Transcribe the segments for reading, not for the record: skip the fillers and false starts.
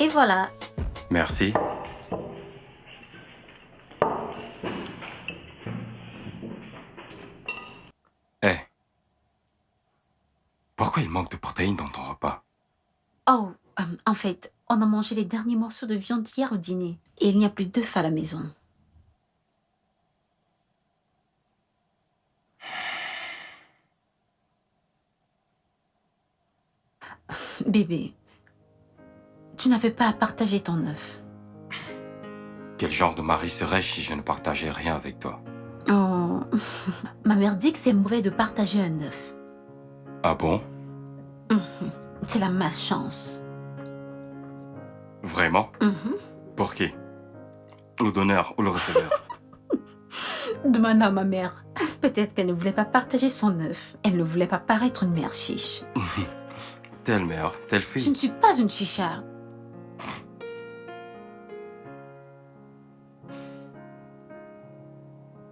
Et voilà. Merci. Eh, pourquoi il manque de protéines dans ton repas? Oh, en fait, on a mangé les derniers morceaux de viande hier au dîner. Et il n'y a plus d'œufs à la maison. Bébé, tu n'avais pas à partager ton œuf. Quel genre de mari serais-je si je ne partageais rien avec toi? Oh, ma mère dit que c'est mauvais de partager un œuf. Ah bon? Mhm. C'est la malchance. Vraiment? Mhm. Pour qui? Le donneur ou le receveur? Demande à ma mère. Peut-être qu'elle ne voulait pas partager son œuf. Elle ne voulait pas paraître une mère chiche. Telle mère, telle Je ne fille. suis pas une chicharde.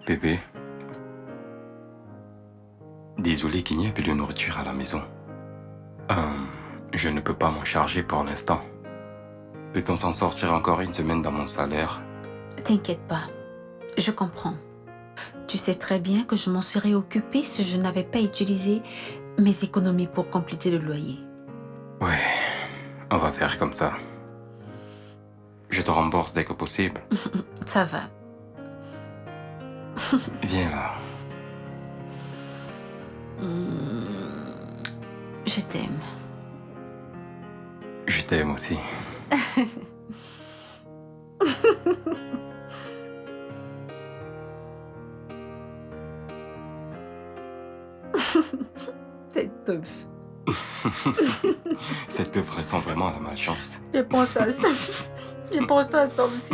Bébé, désolé qu'il n'y ait plus de nourriture à la maison. Je ne peux pas m'en charger pour l'instant. Peut-on s'en sortir encore une semaine dans mon salaire? T'inquiète pas. Je comprends. Tu sais très bien que je m'en serais occupée si je n'avais pas utilisé mes économies pour compléter le loyer. Ouais, on va faire comme ça. Je te rembourse dès que possible. Ça va. Viens là. Je t'aime. Je t'aime aussi. Cette œuf. Cette œuvre ressemble vraiment à la malchance. J'ai pensé à ça. J'ai pensé à ça aussi.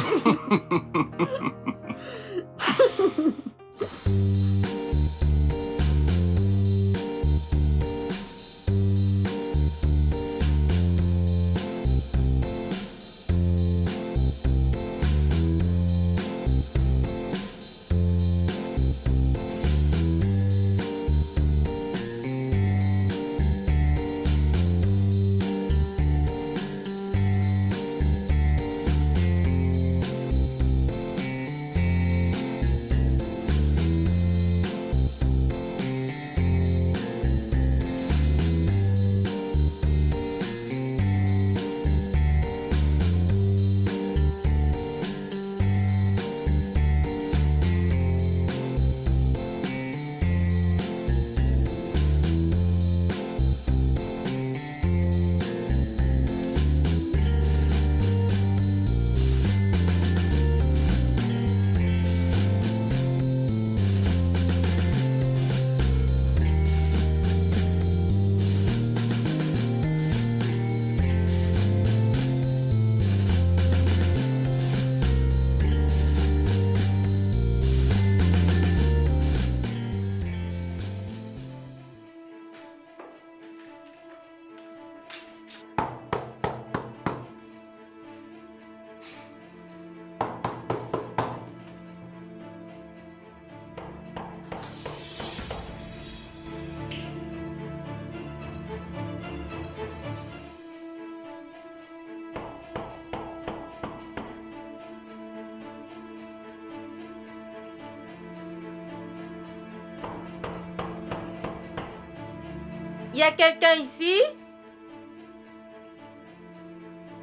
Y a quelqu'un ici?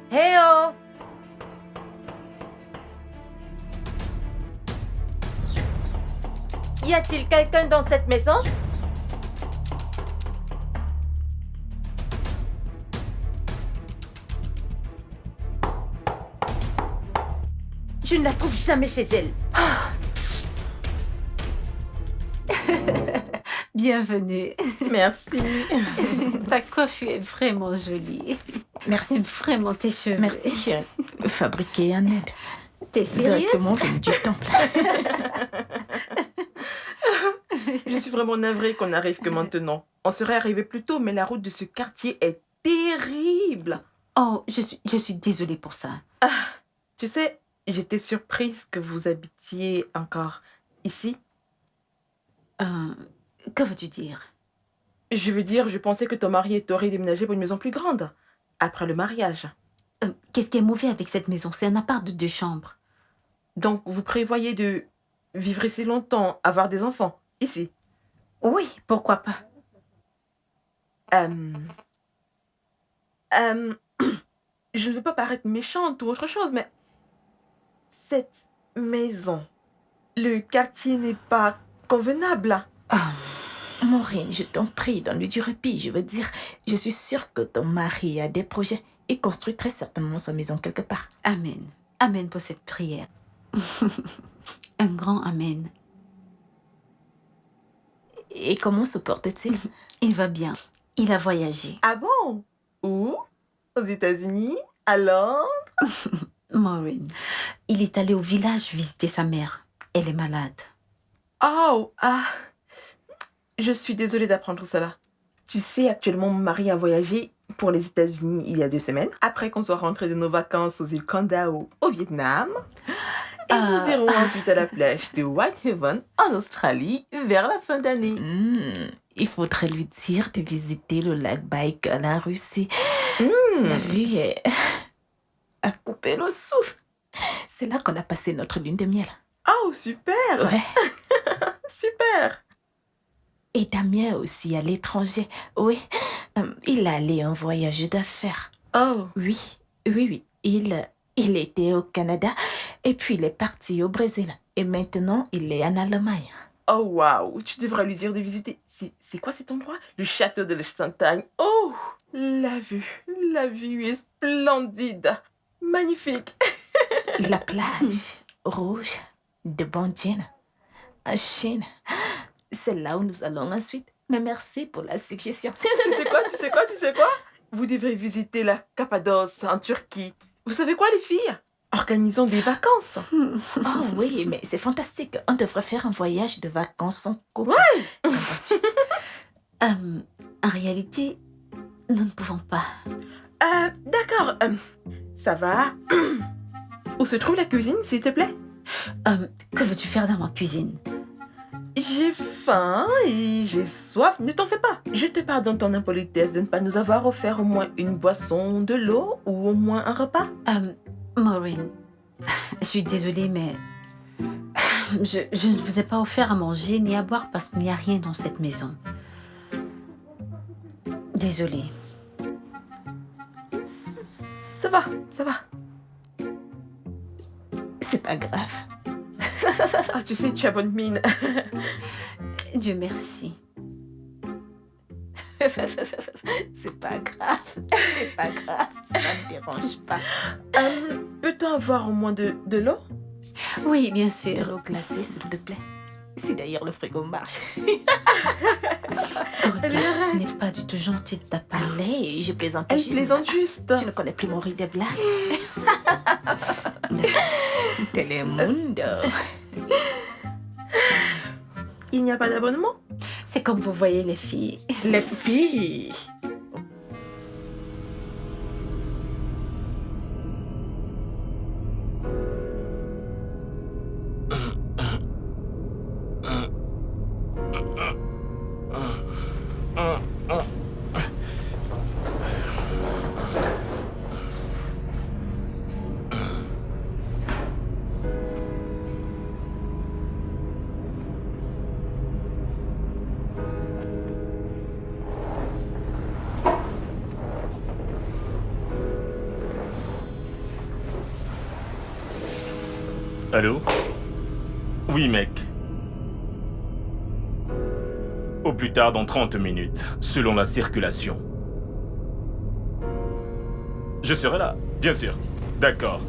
Hey oh! Y a-t-il quelqu'un dans cette maison? Je ne la trouve jamais chez elle. Bienvenue. Merci. Ta coiffure est vraiment jolie. Merci. Vraiment tes cheveux. Merci, chérie. Fabriqué en Inde. T'es sérieuse? Directement venu du temple. Je suis vraiment navrée qu'on n'arrive que maintenant. On serait arrivé plus tôt, mais la route de ce quartier est terrible. Oh, je suis désolée pour ça. Tu sais, j'étais surprise que vous habitiez encore ici. Que veux-tu dire? Je veux dire, je pensais que ton mari t'aurait déménagé pour une maison plus grande, après le mariage. Qu'est-ce qui est mauvais avec cette maison? C'est un appart de 2 chambres. Donc, vous prévoyez de vivre ici longtemps, avoir des enfants, ici? Oui, pourquoi pas? Euh, euh, je ne veux pas paraître méchante ou autre chose, mais cette maison, le quartier n'est pas convenable. Ah, Maureen, je t'en prie, donne-lui du répit. Je veux dire, je suis sûre que ton mari a des projets. Il construit très certainement sa maison quelque part. amen. Amen pour cette prière. Un grand amen. Et comment se porte-t-il? Il va bien. Il a voyagé. Ah bon? Où? Aux États-Unis? À Londres? Maureen, il est allé au village visiter sa mère. Elle est malade. Oh, ah, je suis désolée d'apprendre cela. Tu sais, actuellement, mon mari a voyagé pour les États-Unis il y a 2 semaines, après qu'on soit rentré de nos vacances aux îles Kandao au Vietnam. Et nous irons ensuite à la plage de Whitehaven en Australie vers la fin d'année. Il faudrait lui dire de visiter le lac Baïkal en Russie. Hmm. La vue est à couper le souffle. C'est là qu'on a passé notre lune de miel. Oh, super! Ouais. Super! Et Damien aussi à l'étranger. Oui, il allait en voyage d'affaires. Oh, Oui. Il était au Canada et puis il est parti au Brésil. Et maintenant, il est en Allemagne. oh waouh! Tu devrais lui dire de visiter. C'est quoi cet endroit? Le château de Liechtenstein. Oh, la vue est splendide. Magnifique. La plage rouge de Bandien en Chine. C'est là où nous allons ensuite. Mais merci pour la suggestion. Tu sais quoi? Vous devrez visiter la Cappadoce en Turquie. Vous savez quoi, les filles? Organisons des vacances. Oh oui, mais c'est fantastique. On devrait faire un voyage de vacances en couple. Ouais. Qu'en penses-tu? En réalité, nous ne pouvons pas. D'accord. Ça va. Où se trouve la cuisine, s'il te plaît? Que veux-tu faire dans ma cuisine? J'ai faim et j'ai soif. Ne t'en fais pas. Je te pardonne ton impolitesse de ne pas nous avoir offert au moins une boisson, de l'eau ou au moins un repas. Maureen, je suis désolée, mais je ne vous ai pas offert à manger ni à boire parce qu'il n'y a rien dans cette maison. Désolée. Ça va. C'est pas grave. Ah, tu sais, tu as bonne mine. Dieu merci. C'est pas grave. C'est pas grave. Ça ne me dérange pas. Peut-on avoir au moins de l'eau? Oui, bien De sûr. l'eau glacée, s'il te plaît. Si d'ailleurs le frigo marche. Regarde, ce n'est pas du tout gentil de ta part. Allez, je plaisante Elle juste. plaisante juste. Tu ne connais plus mon riz de blague. Telemundo. Il n'y a pas d'abonnement? C'est comme vous voyez les filles. Les filles. Allô? Oui, mec. Au plus tard dans 30 minutes, selon la circulation. Je serai là, bien sûr. D'accord.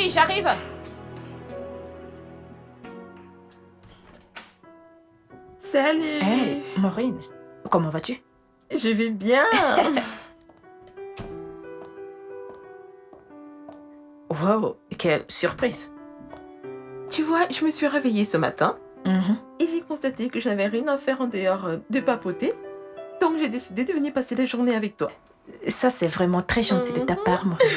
Oui, j'arrive. Salut. Hey, Maureen, comment vas-tu? Je vais bien. Wow, quelle surprise. Tu vois, je me suis réveillée ce matin Mhm. et j'ai constaté que je n'avais rien à faire en dehors de papoter. Donc j'ai décidé de venir passer la journée avec toi. Ça, c'est vraiment très gentil de ta part, Maureen.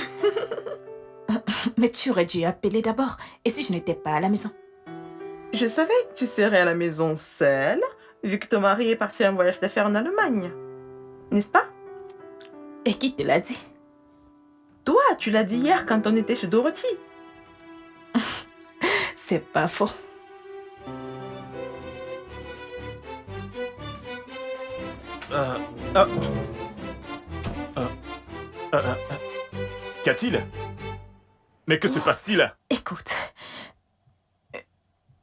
Mais tu aurais dû appeler d'abord. Et si je n'étais pas à la maison? Je savais que tu serais à la maison seule, vu que ton mari est parti en voyage d'affaires en Allemagne. N'est-ce pas? Et qui te l'a dit? Toi, tu l'as dit hier quand on était chez Dorothy. C'est pas faux. Euh, ah. Euh, euh, Qu'y a-t-il? Mais que se passe-t-il? Écoute,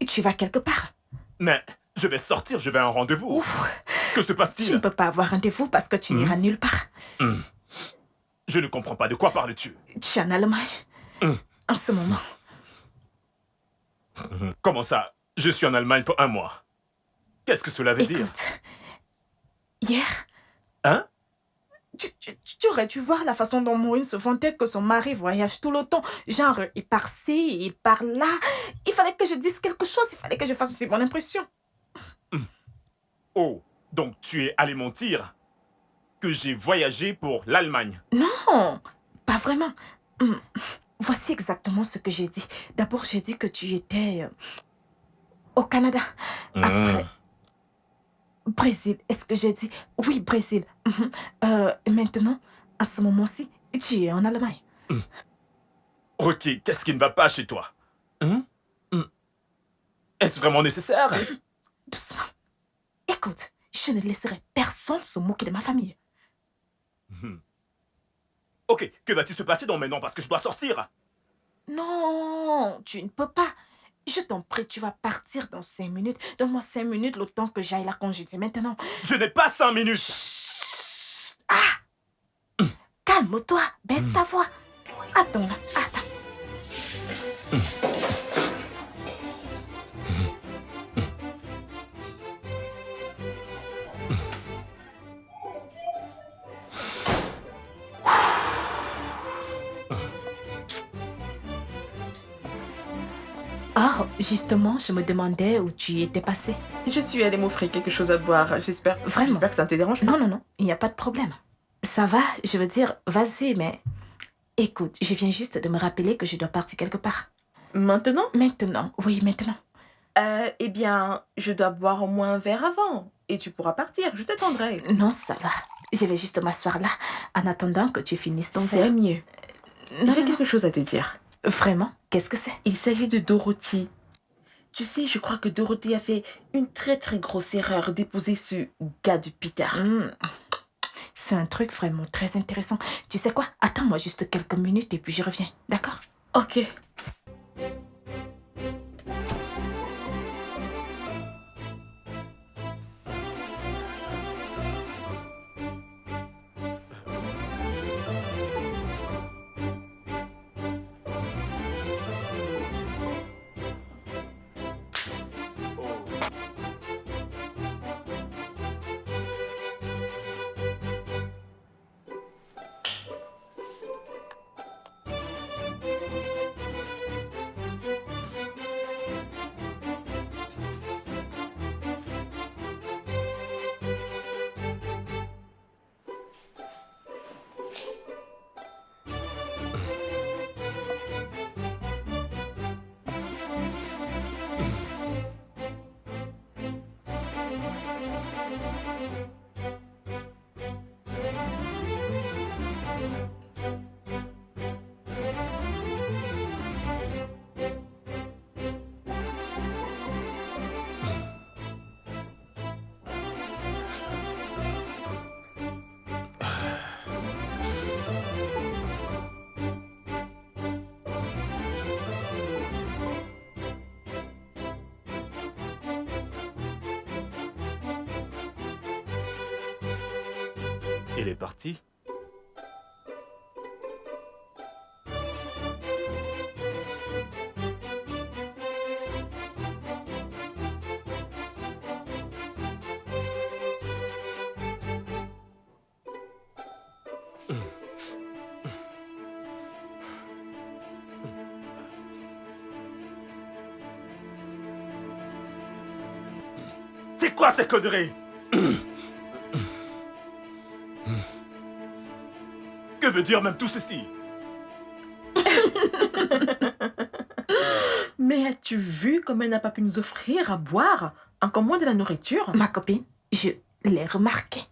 tu vas quelque part. Mais je vais sortir, je vais à un rendez-vous. Ouf, Que se tu ne passe-t-il? peux pas avoir rendez-vous parce que tu n'iras nulle part. Hmm. Je ne comprends pas. De quoi parles-tu? Tu es en Allemagne en ce moment. Comment ça? Je suis en Allemagne pour 1 mois. Qu'est-ce que cela veut dire? Écoute, hier, Hein? tu aurais dû voir la façon dont Maureen se vantait que son mari voyage tout le temps. Genre, il part ci, il part là. Il fallait que je dise quelque chose, il fallait que je fasse aussi mon impression. Oh, donc tu es allé mentir que j'ai voyagé pour l'Allemagne. Non, pas vraiment. Voici exactement ce que j'ai dit. D'abord, j'ai dit que tu étais au Canada. Après, Brésil. Est-ce que j'ai dit? Oui, Brésil. Maintenant, à ce moment-ci, tu es en Allemagne. Rocky, qu'est-ce qui ne va pas chez toi? Est-ce vraiment nécessaire? Doucement. Écoute, je ne laisserai personne se moquer de ma famille. Ok, que va-t-il se passer donc maintenant parce que je dois sortir? Non, tu ne peux pas. Je t'en prie, tu vas partir dans 5 minutes. Donne-moi 5 minutes le temps que j'aille la congédier. Maintenant, Je n'ai pas 5 minutes. calme-toi, baisse ta voix. Attends là, attends. Oh, justement, je me demandais où tu étais passé. Je suis allée m'offrir quelque chose à boire. J'espère que ça ne te dérange pas. Non, il n'y a pas de problème. Ça va, je veux dire, vas-y, mais... Écoute, je viens juste de me rappeler que je dois partir quelque part. Maintenant? Maintenant, oui, maintenant. Eh bien, je dois boire au moins un verre avant. Et tu pourras partir, je t'attendrai. Non, ça va. Je vais juste m'asseoir là, en attendant que tu finisses ton C'est verre. mieux. Non, J'ai non, quelque chose à te dire. Vraiment? Qu'est-ce que c'est? Il s'agit de Dorothy. Tu sais, je crois que Dorothy a fait une très très grosse erreur d'épouser ce gars de Peter. C'est un truc vraiment très intéressant. Tu sais quoi? Attends-moi juste quelques minutes et puis je reviens. D'accord? Ok. Il est parti? C'est quoi ces conneries? Que veut dire même tout ceci? Mais as-tu vu comme elle n'a pas pu nous offrir à boire, encore moins de la nourriture? Ma copine, je l'ai remarqué.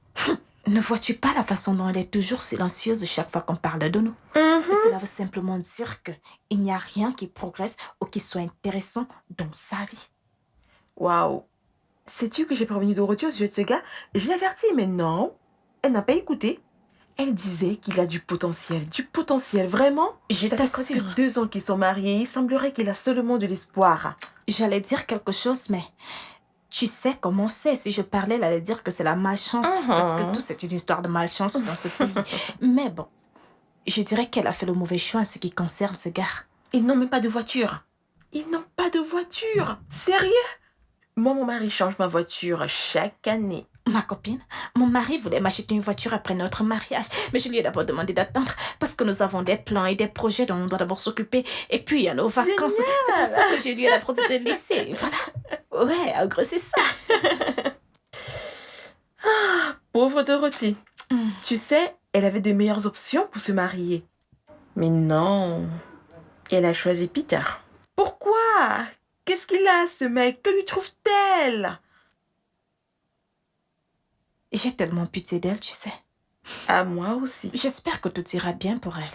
Ne vois-tu pas la façon dont elle est toujours silencieuse chaque fois qu'on parle de nous? Cela veut simplement dire qu'il n'y a rien qui progresse ou qui soit intéressant dans sa vie. Waouh. Sais-tu que j'ai prévenu Dorothée au sujet de ce gars? Je l'ai averti, mais non, elle n'a pas écouté. Elle disait qu'il a du potentiel, vraiment. Je Ça fait presque t'assure. 2 ans qu'ils sont mariés, il semblerait qu'il a seulement de l'espoir. J'allais dire quelque chose, mais tu sais comment c'est. Si je parlais, elle allait dire que c'est la malchance. Parce que tout, c'est une histoire de malchance dans ce pays. Mais bon, je dirais qu'elle a fait le mauvais choix en ce qui concerne ce gars. Ils n'ont même pas de voiture. Ils n'ont pas de voiture. Sérieux? Moi, mon mari change ma voiture chaque année. Ma copine, mon mari voulait m'acheter une voiture après notre mariage, mais je lui ai d'abord demandé d'attendre parce que nous avons des plans et des projets dont on doit d'abord s'occuper. Et puis, il y a nos vacances. C'est pour ça que je lui ai d'abord dit de laisser. Voilà. Ouais, en gros, c'est ça. Pauvre Dorothée. Tu sais, elle avait de meilleures options pour se marier. Mais non. Elle a choisi Peter. Pourquoi? Qu'est-ce qu'il a, ce mec? Que lui trouve-t-elle? J'ai tellement pitié d'elle, tu sais. À moi aussi. J'espère que tout ira bien pour elle.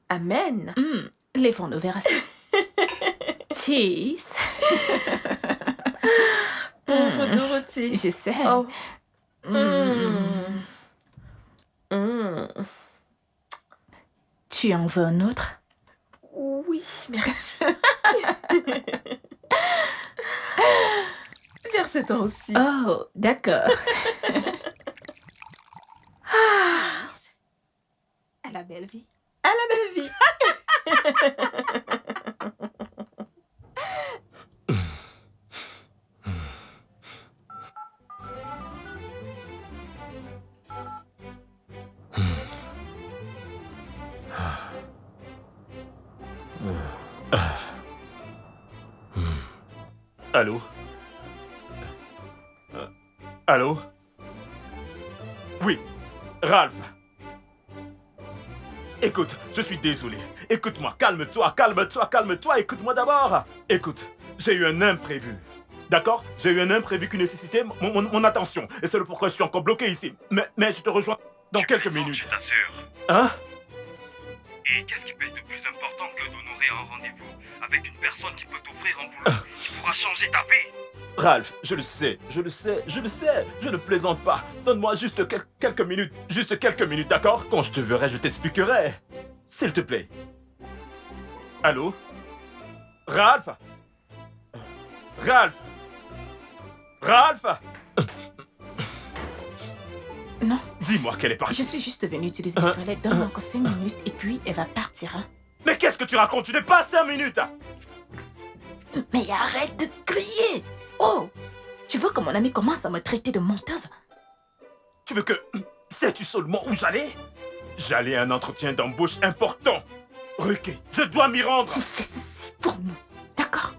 Amen. Levons nos verres. Cheers. Pauvre Dorothée. Je sais. Oh. Tu en veux un autre? Oui, merci. Vers ce temps aussi. Oh, d'accord. À la belle vie. À la belle vie. Allô? Allô? Oui, Ralph. Écoute, je suis désolé. Écoute-moi, calme-toi, écoute-moi d'abord. Écoute, j'ai eu un imprévu. D'accord? J'ai eu un imprévu qui nécessitait mon attention. Et c'est le pourquoi je suis encore bloqué ici. Mais je te rejoins dans quelques minutes. Je t'assure. Hein? Et qu'est-ce qui peut être de plus important que d'honorer un rendez-vous avec une personne qui peut t'offrir un boulot qui pourra changer ta vie? Ralph, je le sais, je ne plaisante pas. Donne-moi juste quelques minutes, d'accord? Quand je te verrai, je t'expliquerai. S'il te plaît. Allô? Ralph? Ralph? Non. Dis-moi qu'elle est partie. Je suis juste venue utiliser les toilettes. Donne-moi encore 5 minutes et puis elle va partir. Hein. Mais qu'est-ce que tu racontes? Tu n'es pas 5 minutes. Mais arrête de crier. Oh, tu veux que mon ami commence à me traiter de menteuse? Tu veux que... Sais-tu seulement où j'allais? J'allais à un entretien d'embauche important. Ruki, je dois m'y rendre. Tu fais ceci pour nous, d'accord?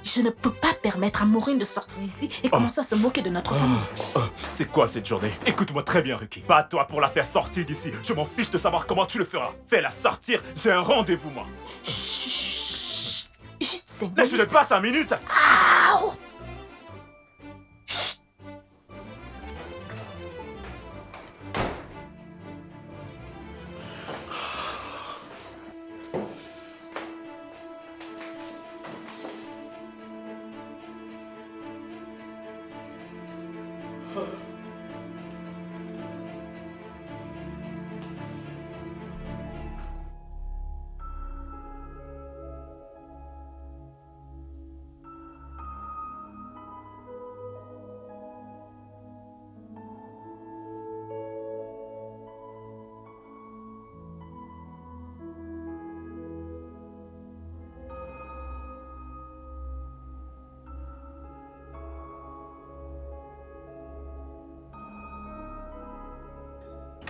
Je ne peux pas permettre à Maureen de sortir d'ici et commencer à se moquer de notre famille. C'est quoi cette journée? Écoute-moi très bien, Ruki. Pas toi pour la faire sortir d'ici. Je m'en fiche de savoir comment tu le feras. Fais-la sortir, j'ai un rendez-vous, moi. Chut. Juste 5 Mais je n'ai pas 5 minutes. Aouh.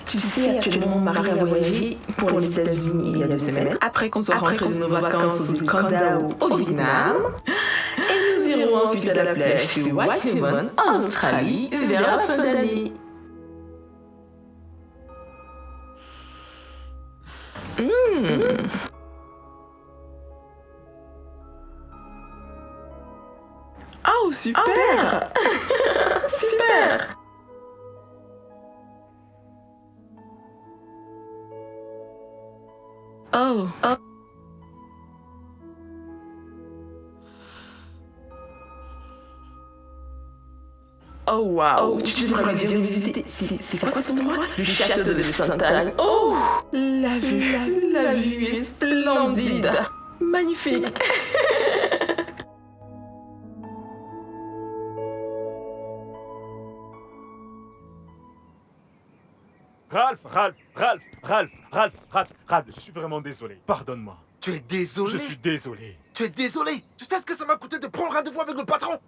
Tu sais, actuellement, mon mari a voyagé pour les États-Unis il y a 2 semaines. Après qu'on soit rentré de nos vacances aux îles Kanda au Vietnam. Et nous irons ensuite ensuite à la plage de Whitehaven, en Australie, vers la fin d'année. Oh, super! Super! Oh. Oh, wow! Tu devrais bien visiter. C'est quoi cet endroit? Le château de Sontagne. Oh! La vue est splendide! Magnifique! Ralph, je suis vraiment désolé. Pardonne-moi. Tu es désolé? Je suis désolé. Tu es désolé? Tu sais ce que ça m'a coûté de prendre rendez-vous avec le patron?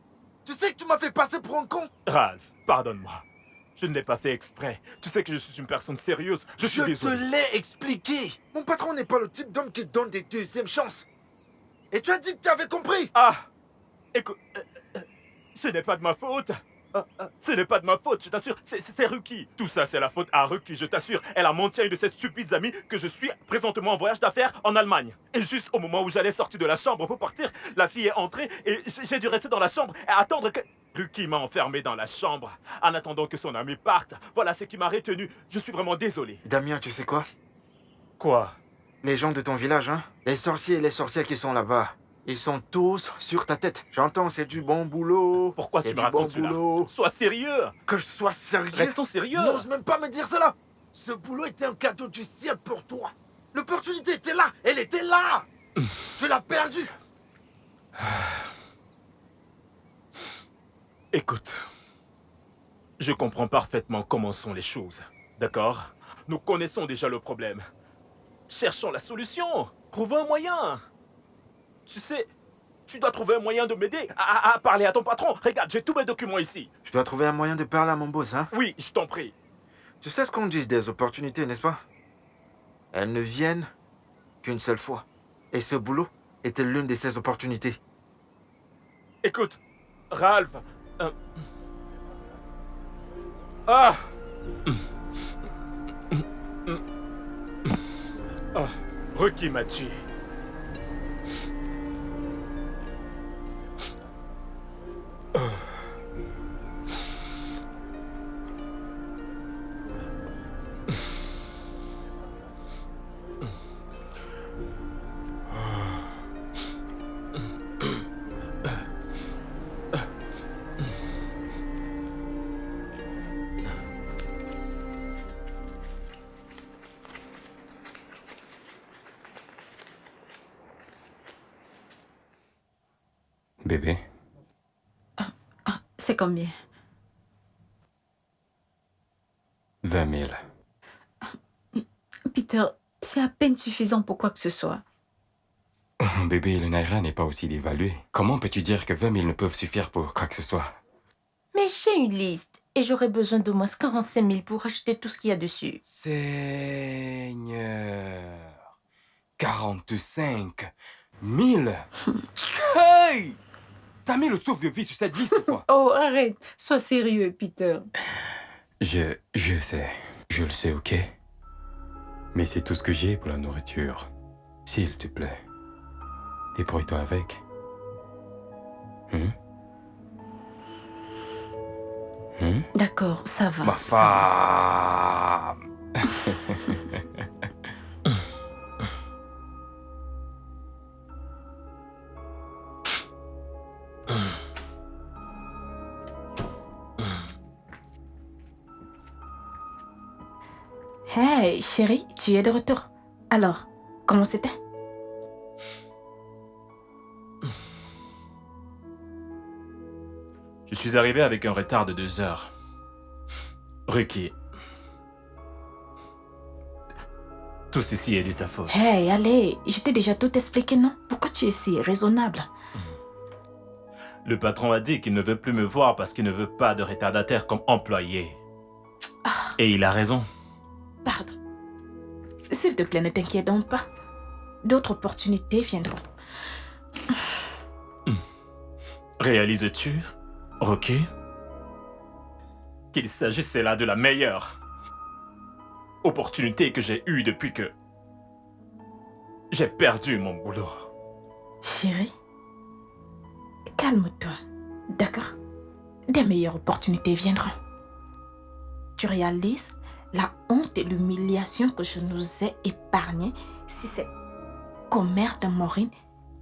Tu sais que tu m'as fait passer pour un con? Ralph, pardonne-moi. Je ne l'ai pas fait exprès. Tu sais que je suis une personne sérieuse. Je suis désolé. Je te l'ai expliqué. Mon patron n'est pas le type d'homme qui donne des deuxièmes chances. Et tu as dit que tu avais compris. Ah! Écoute, ce n'est pas de ma faute. Ce n'est pas de ma faute, je t'assure. C'est Ruki. Tout ça, c'est la faute à Ruki, je t'assure. Elle a menti à une de ses stupides amies que je suis présentement en voyage d'affaires en Allemagne. Et juste au moment où j'allais sortir de la chambre pour partir, la fille est entrée et j'ai dû rester dans la chambre et attendre que... Ruki m'a enfermé dans la chambre en attendant que son ami parte. Voilà ce qui m'a retenu. Je suis vraiment désolé. Damien, tu sais quoi? Quoi? Les gens de ton village, hein? Les sorciers et les sorcières qui sont là-bas. Ils sont tous sur ta tête. J'entends, c'est du bon boulot. Pourquoi tu me racontes cela? Sois sérieux. Que je sois sérieux? Restons sérieux. N'ose même pas me dire cela. Ce boulot était un cadeau du ciel pour toi. L'opportunité était là. Elle était là. Tu l'as perdue. Écoute, je comprends parfaitement comment sont les choses, d'accord? Nous connaissons déjà le problème. Cherchons la solution. Trouvons un moyen. Tu sais, tu dois trouver un moyen de m'aider à parler à ton patron. Regarde, j'ai tous mes documents ici. Je dois trouver un moyen de parler à mon boss, hein? Oui, je t'en prie. Tu sais ce qu'on dit des opportunités, n'est-ce pas? Elles ne viennent qu'une seule fois. Et ce boulot était l'une de ces opportunités. Écoute, Ralph... Ah! Oh, Ruki m'a tué. Bébé, C'est combien? 20 000. Peter, c'est à peine suffisant pour quoi que ce soit. Bébé, le Naira n'est pas aussi dévalué. Comment peux-tu dire que 20 000 ne peuvent suffire pour quoi que ce soit? Mais j'ai une liste et j'aurais besoin d'au moins 45 000 pour acheter tout ce qu'il y a dessus. Seigneur, 45 000. Hey! T'as mis le sauve-de-vie sur cette liste, quoi? Oh, arrête. Sois sérieux, Peter. Je sais. Je le sais, ok? Mais c'est tout ce que j'ai pour la nourriture. S'il te plaît, débrouille-toi avec. D'accord, ça va. Ma femme! Hey, chérie, tu es de retour. Alors, comment c'était? Je suis arrivé avec un retard de 2 heures. Ruki. Tout ceci est de ta faute. Hey, allez, je t'ai déjà tout expliqué, non? Pourquoi tu es si raisonnable? Le patron a dit qu'il ne veut plus me voir parce qu'il ne veut pas de retardataire comme employé. Et il a raison. Pardon. S'il te plaît, ne t'inquiète donc pas. D'autres opportunités viendront. Réalises-tu, Rocky, qu'il s'agissait là de la meilleure opportunité que j'ai eue depuis que j'ai perdu mon boulot. Chérie, calme-toi, d'accord? Des meilleures opportunités viendront. Tu réalises la honte et l'humiliation que je nous ai épargnées si cette commère de Maureen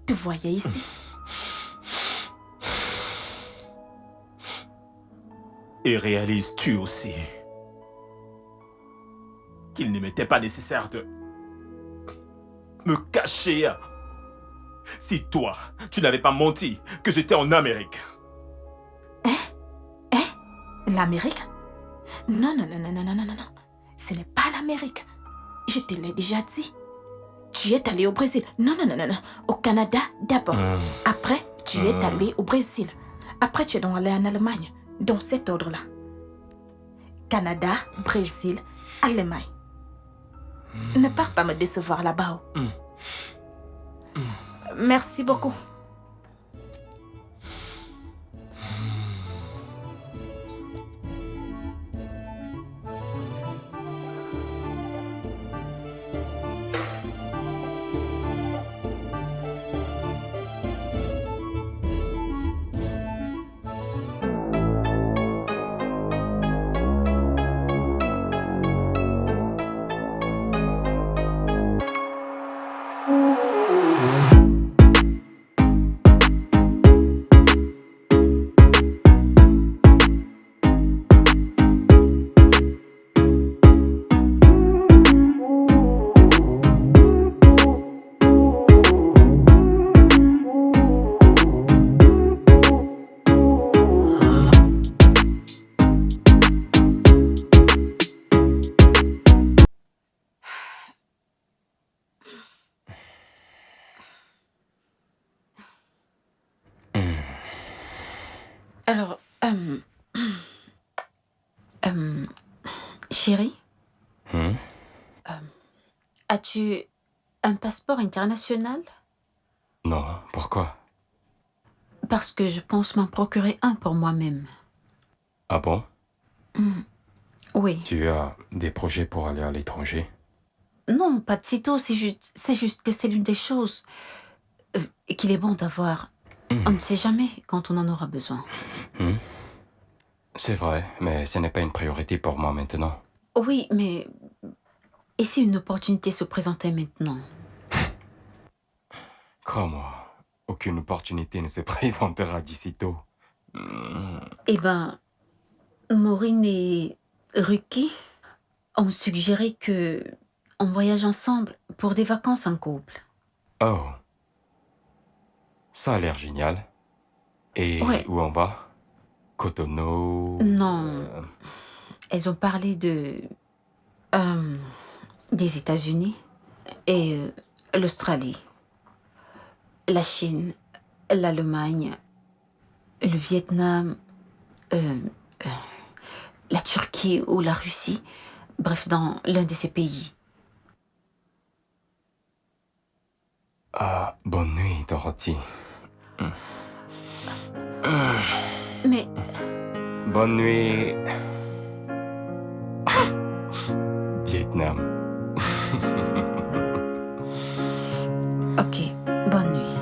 te voyait ici. Et réalises-tu aussi qu'il ne m'était pas nécessaire de me cacher si toi, tu n'avais pas menti que j'étais en Amérique? L'Amérique? Non, non, non, non, non, non, non, non, non. Ce n'est pas l'Amérique. Je te l'ai déjà dit. Tu es allé au Brésil. Non, non, non, non, non. Au Canada d'abord. Après, tu es allé au Brésil. Après, tu es donc allé en Allemagne. Dans cet ordre-là. Canada, Brésil, Allemagne. Ne pars pas me décevoir là-bas. Merci beaucoup. Alors, chérie, as-tu un passeport international? Non, pourquoi? Parce que je pense m'en procurer un pour moi-même. Ah bon? Oui. Tu as des projets pour aller à l'étranger? Non, pas de sitôt, c'est juste que c'est l'une des choses qu'il est bon d'avoir. On ne sait jamais quand on en aura besoin. C'est vrai, mais ce n'est pas une priorité pour moi maintenant. Oui, mais et si une opportunité se présentait maintenant? Crois-moi, aucune opportunité ne se présentera d'ici tôt. Eh ben, Maureen et Ruki ont suggéré que on voyage ensemble pour des vacances en couple. Oh. Ça a l'air génial. Et Ouais. où on va? Cotonou? Non. Elles ont parlé des États-Unis et l'Australie, la Chine, l'Allemagne, le Vietnam, la Turquie ou la Russie, bref, dans l'un de ces pays. Ah, bonne nuit, Dorothy. Mais Bonne nuit. Vietnam. ok, bonne nuit.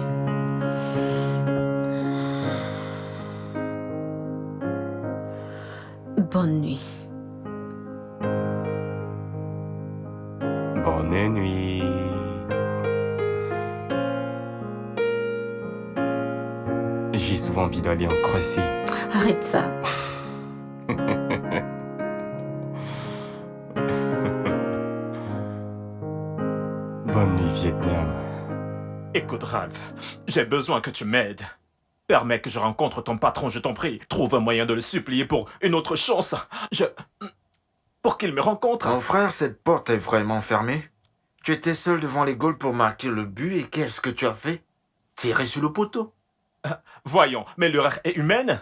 Bonne nuit. Bonne nuit. J'ai souvent envie d'aller en Croatie. Arrête ça. Bonne nuit, Vietnam. Écoute, Ralph, j'ai besoin que tu m'aides. Permets que je rencontre ton patron, je t'en prie. Trouve un moyen de le supplier pour une autre chance. Pour qu'il me rencontre. Mon frère, cette porte est vraiment fermée. Tu étais seul devant les goals pour marquer le but et qu'est-ce que tu as fait? Tirer sur le poteau. Voyons, mais l'erreur est humaine.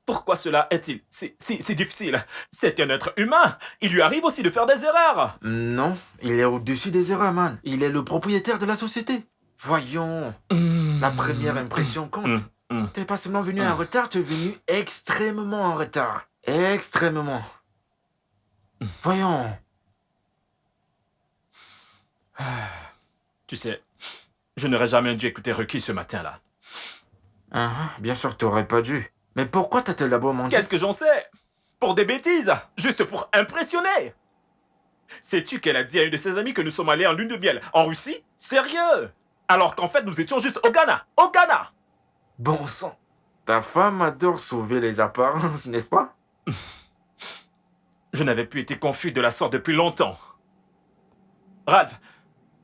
Pourquoi cela est-il si difficile? C'est un être humain. Il lui arrive aussi de faire des erreurs. Non, il est au-dessus des erreurs, man. Il est le propriétaire de la société. Voyons, la première impression compte. T'es pas seulement venu en retard, tu es venu extrêmement en retard. Extrêmement. Voyons. Tu sais, je n'aurais jamais dû écouter Ruki ce matin-là. Bien sûr que t'aurais pas dû. Mais pourquoi t'as-t-elle d'abord menti? Qu'est-ce que j'en sais? Pour des bêtises, juste pour impressionner. Sais-tu qu'elle a dit à une de ses amies que nous sommes allés en lune de miel en Russie? Sérieux? Alors qu'en fait, nous étions juste au Ghana. Au Ghana! Bon sang. Ta femme adore sauver les apparences, n'est-ce pas? Je n'avais plus été confus de la sorte depuis longtemps. Ralph,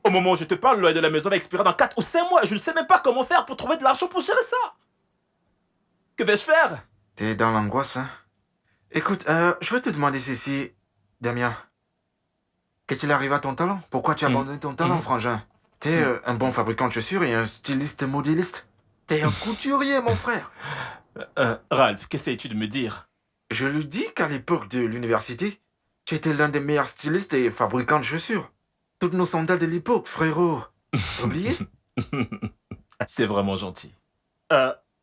au moment où je te parle, le loyer de la maison va expirer dans 4 ou 5 mois. Je ne sais même pas comment faire pour trouver de l'argent pour gérer ça. Que vais-je faire? T'es dans l'angoisse, hein? Écoute, je vais te demander ceci, Damien. Qu'est-il arrivé à ton talent? Pourquoi tu as abandonné ton talent, frangin? T'es un bon fabricant de chaussures et un styliste modéliste. T'es un couturier, mon frère. Ralph, qu'essayes-tu de me dire? Je lui dis qu'à l'époque de l'université, tu étais l'un des meilleurs stylistes et fabricants de chaussures. Toutes nos sandales de l'époque, frérot. T'as oublié? C'est vraiment gentil.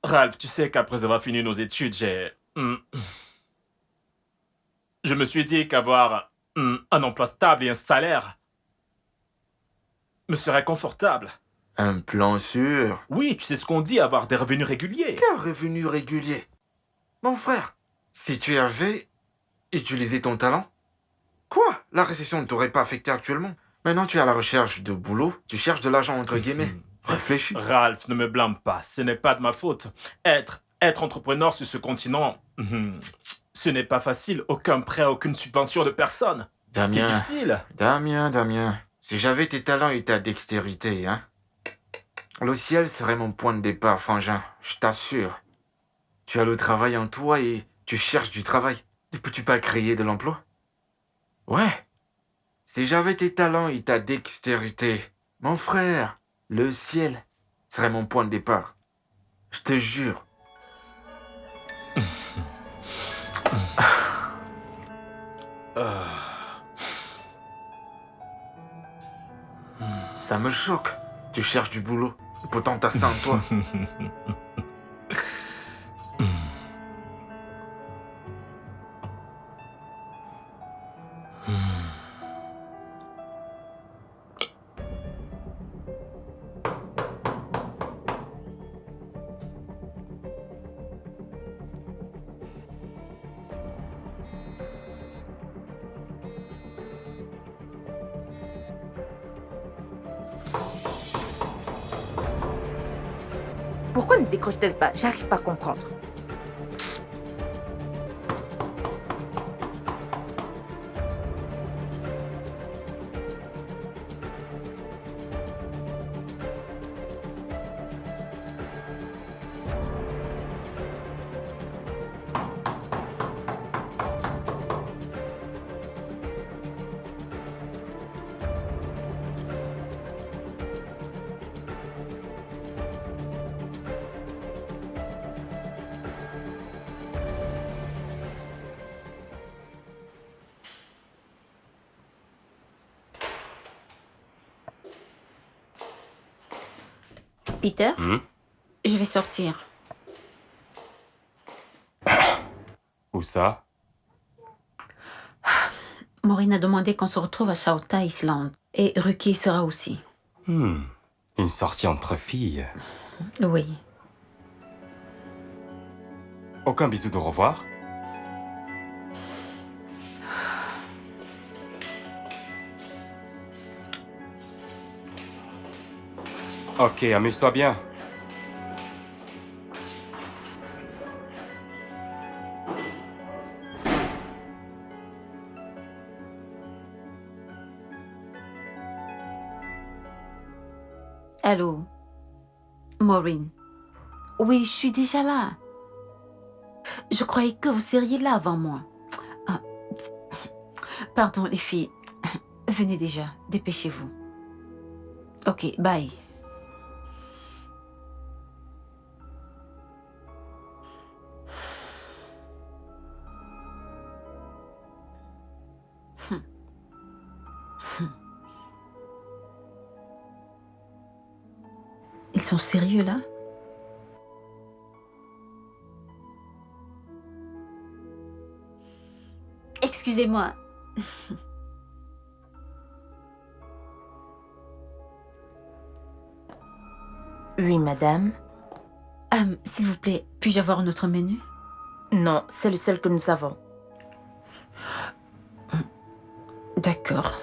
Ralph, tu sais qu'après avoir fini nos études, je me suis dit qu'avoir un emploi stable et un salaire me serait confortable. Un plan sûr. Oui, tu sais ce qu'on dit, avoir des revenus réguliers. Quel revenu régulier? Mon frère, si tu avais utilisé ton talent, quoi? La récession ne t'aurait pas affecté actuellement. Maintenant, tu es à la recherche de boulot, tu cherches de l'argent entre guillemets. Réfléchis. Ralph, ne me blâme pas, ce n'est pas de ma faute. Être entrepreneur sur ce continent, ce n'est pas facile. Aucun prêt, aucune subvention de personne. C'est Damien, difficile. Damien, si j'avais tes talents et ta dextérité, hein, le ciel serait mon point de départ, frangin, je t'assure. Tu as le travail en toi et tu cherches du travail. Ne peux-tu pas créer de l'emploi? Ouais. Si j'avais tes talents et ta dextérité, mon frère, le ciel serait mon point de départ. Je te jure. Ça me choque. Tu cherches du boulot. Et pourtant, t'as ça en toi. Pourquoi ne décroche-t-elle pas? J'arrive pas à comprendre. Peter, Hmm? je vais sortir. Où ça? Maureen a demandé qu'on se retrouve à Chauta Island. Et Ruki sera aussi. Une sortie entre filles. Oui. Aucun bisou de revoir? Ok, amuse-toi bien. Allô, Maureen. Oui, je suis déjà là. Je croyais que vous seriez là avant moi. Ah, pardon, les filles. Venez déjà, dépêchez-vous. Ok, bye. Ils sont sérieux là? Excusez-moi. Oui, madame. S'il vous plaît, puis-je avoir notre menu? Non, c'est le seul que nous avons. D'accord.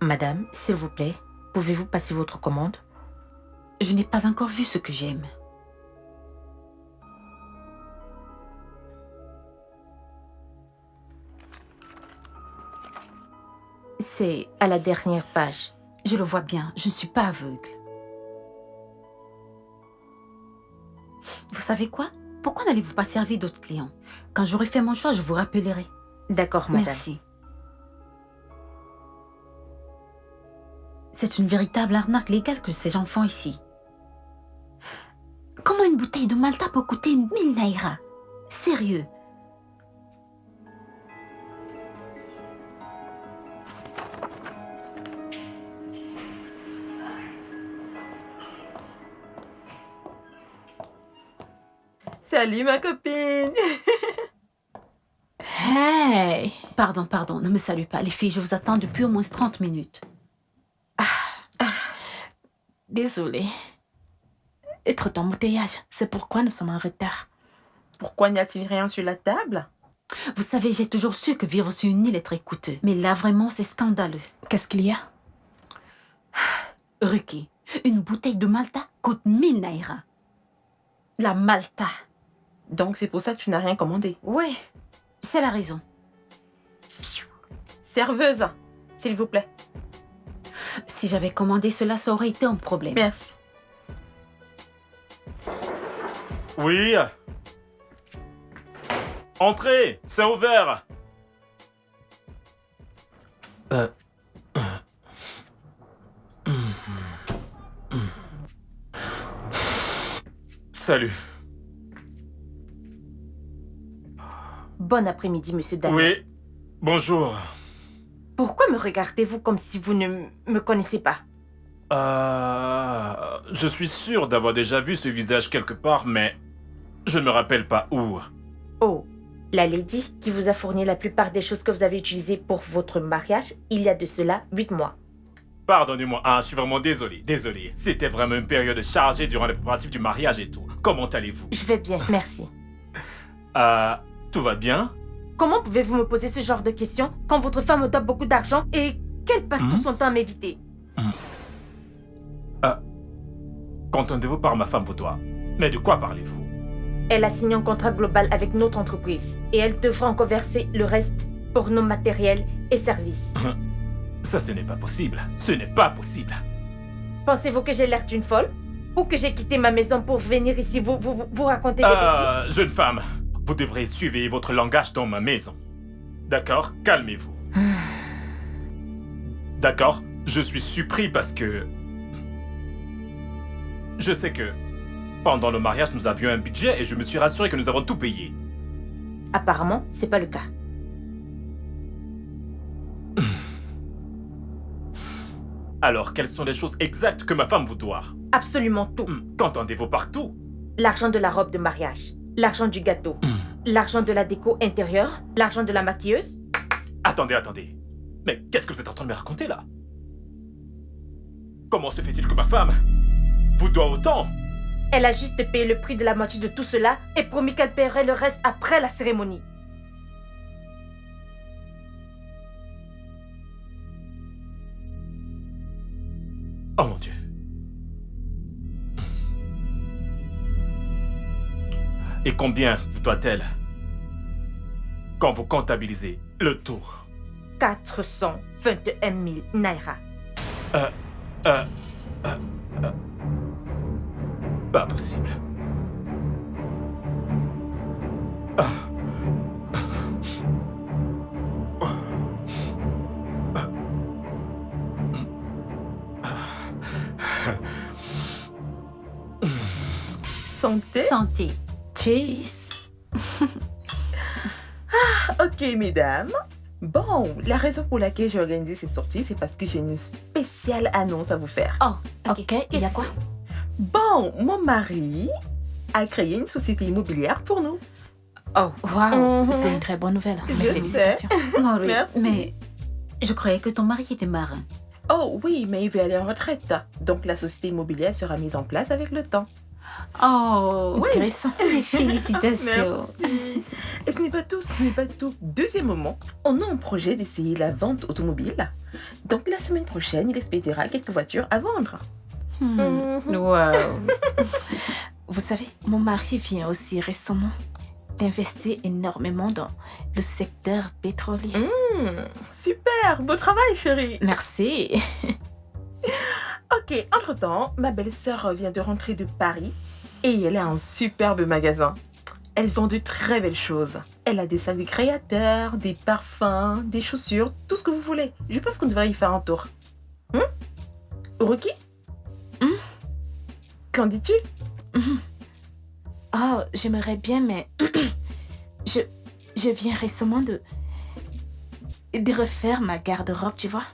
Madame, s'il vous plaît, pouvez-vous passer votre commande? Je n'ai pas encore vu ce que j'aime. C'est à la dernière page. Je le vois bien, je ne suis pas aveugle. Vous savez quoi? Pourquoi n'allez-vous pas servir d'autres clients? Quand j'aurai fait mon choix, je vous rappellerai. D'accord, madame. Merci. C'est une véritable arnaque légale que ces gens font ici. Comment une bouteille de Malta peut coûter 1000 naira? Sérieux? Salut ma copine. Hey! Pardon, ne me salue pas. Les filles, je vous attends depuis au moins 30 minutes. Désolée. Et trop d'embouteillage. C'est pourquoi nous sommes en retard. Pourquoi n'y a-t-il rien sur la table? Vous savez, j'ai toujours su que vivre sur une île est très coûteux. Mais là, vraiment, c'est scandaleux. Qu'est-ce qu'il y a? Ruki, une bouteille de Malta coûte 1000 naira. La Malta. Donc c'est pour ça que tu n'as rien commandé. Oui, c'est la raison. Serveuse, s'il vous plaît. Si j'avais commandé cela, ça aurait été un problème. Merci. Oui. Entrez, c'est ouvert. Salut. Bon après-midi, monsieur Daniel. Oui, bonjour. Pourquoi me regardez-vous comme si vous ne me connaissez pas? Je suis sûr d'avoir déjà vu ce visage quelque part, mais je ne me rappelle pas où. Oh, la lady qui vous a fourni la plupart des choses que vous avez utilisées pour votre mariage il y a de cela 8 mois. Pardonnez-moi, je suis vraiment désolé. C'était vraiment une période chargée durant les préparatifs du mariage et tout. Comment allez-vous? Je vais bien, merci. Tout va bien? Comment pouvez-vous me poser ce genre de questions quand votre femme me doit beaucoup d'argent et qu'elle passe tout son temps à m'éviter? Qu'entendez-vous par ma femme vaudois? Mais de quoi parlez-vous? Elle a signé un contrat global avec notre entreprise et elle devra encore verser le reste pour nos matériels et services. Ça, ce n'est pas possible. Ce n'est pas possible. Pensez-vous que j'ai l'air d'une folle? Ou que j'ai quitté ma maison pour venir ici vous raconter des bêtises? Jeune femme, vous devrez suivre votre langage dans ma maison. D'accord? Calmez-vous. D'accord? Je suis surpris parce que... Je sais que pendant le mariage, nous avions un budget et je me suis rassuré que nous avons tout payé. Apparemment, c'est pas le cas. Alors, quelles sont les choses exactes que ma femme vous doit? Absolument tout. Qu'entendez-vous partout? L'argent de la robe de mariage, l'argent du gâteau, l'argent de la déco intérieure, l'argent de la maquilleuse. Attendez. Mais qu'est-ce que vous êtes en train de me raconter là? Comment se fait-il que ma femme vous doit autant? Elle a juste payé le prix de la moitié de tout cela et promis qu'elle paierait le reste après la cérémonie. Oh mon Dieu. Et combien vous doit-elle quand vous comptabilisez le tout? 421 000 naira. Pas possible. Santé. Santé. Cheese. Ok, mesdames. Bon, la raison pour laquelle j'ai organisé cette sortie, c'est parce que j'ai une spéciale annonce à vous faire. Oh, ok. Ok, il y a quoi? Bon, mon mari a créé une société immobilière pour nous. Oh, Waouh, Mhm. c'est une très bonne nouvelle. Mes Je félicitations. Maureen, Merci. mais je croyais que ton mari était marin. Oh oui, mais il veut aller en retraite. Donc la société immobilière sera mise en place avec le temps. Oh, Intéressant. mes félicitations. Merci. Et ce n'est pas tout, ce n'est pas tout. Deuxième moment, on a un projet d'essayer la vente automobile. Donc la semaine prochaine, il expédiera quelques voitures à vendre. Mhm. Wow. Vous savez, mon mari vient aussi récemment d'investir énormément dans le secteur pétrolier. Super, beau travail chérie. Merci. Ok, entre-temps, ma belle-sœur vient de rentrer de Paris et elle a un superbe magasin. Elle vend de très belles choses. Elle a des sacs de créateurs, des parfums, des chaussures, tout ce que vous voulez. Je pense qu'on devrait y faire un tour. Ruki Qu'en dis-tu? Oh, j'aimerais bien, mais je viens récemment de refaire ma garde-robe, tu vois.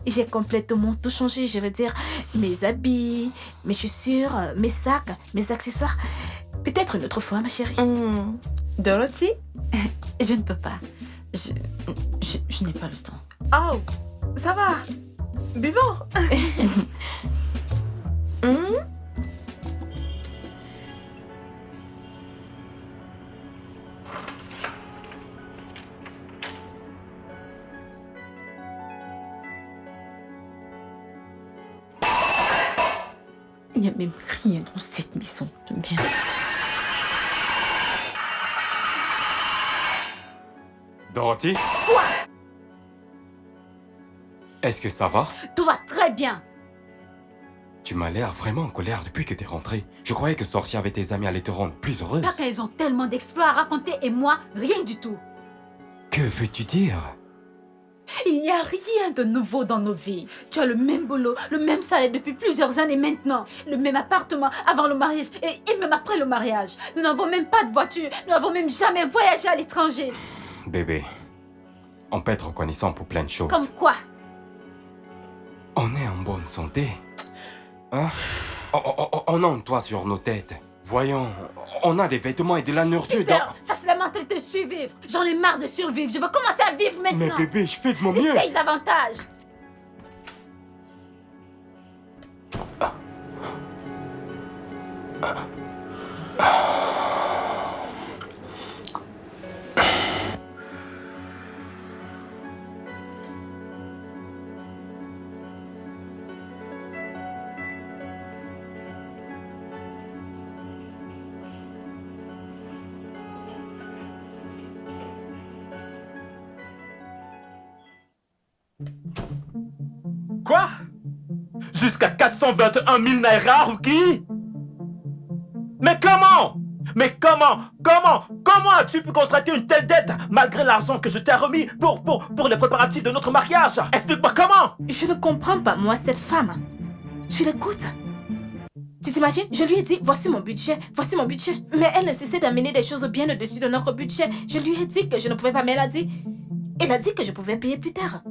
J'ai complètement tout changé, je veux dire, mes habits, mes chaussures, mes sacs, mes accessoires. Peut-être une autre fois, ma chérie. Dorothy? Je ne peux pas. Je n'ai pas le temps. Oh, ça va. Buvons. Il n'y a même rien dans cette maison de merde. Dorothy? Quoi? Est-ce que ça va? Tout va très bien. Tu m'as l'air vraiment en colère depuis que t'es rentrée. Je croyais que sortir avec tes amis allait te rendre plus heureuse. Parce qu'elles ont tellement d'exploits à raconter et moi, rien du tout. Que veux-tu dire? Il n'y a rien de nouveau dans nos vies. Tu as le même boulot, le même salaire depuis plusieurs années maintenant, le même appartement avant le mariage et même après le mariage. Nous n'avons même pas de voiture, nous n'avons même jamais voyagé à l'étranger. Bébé, on peut être reconnaissant pour plein de choses. Comme quoi? On est en bonne santé. Hein? On a un toit sur nos têtes. Voyons, on a des vêtements et de la nourriture Peter, dans... ça c'est la mentalité de survivre. J'en ai marre de survivre, je veux commencer à vivre Mais maintenant. bébé, je fais de mon mieux. Essaye davantage. Quoi? Jusqu'à 421 000 naira, Ruki? Mais comment? Mais comment as-tu pu contracter une telle dette malgré l'argent que je t'ai remis pour les préparatifs de notre mariage? Explique-moi comment? Je ne comprends pas, moi, cette femme. Tu l'écoutes? Tu t'imagines? Je lui ai dit, voici mon budget. Mais elle ne cessait d'amener des choses bien au-dessus de notre budget. Je lui ai dit que je ne pouvais pas, mais elle a dit que je pouvais payer plus tard.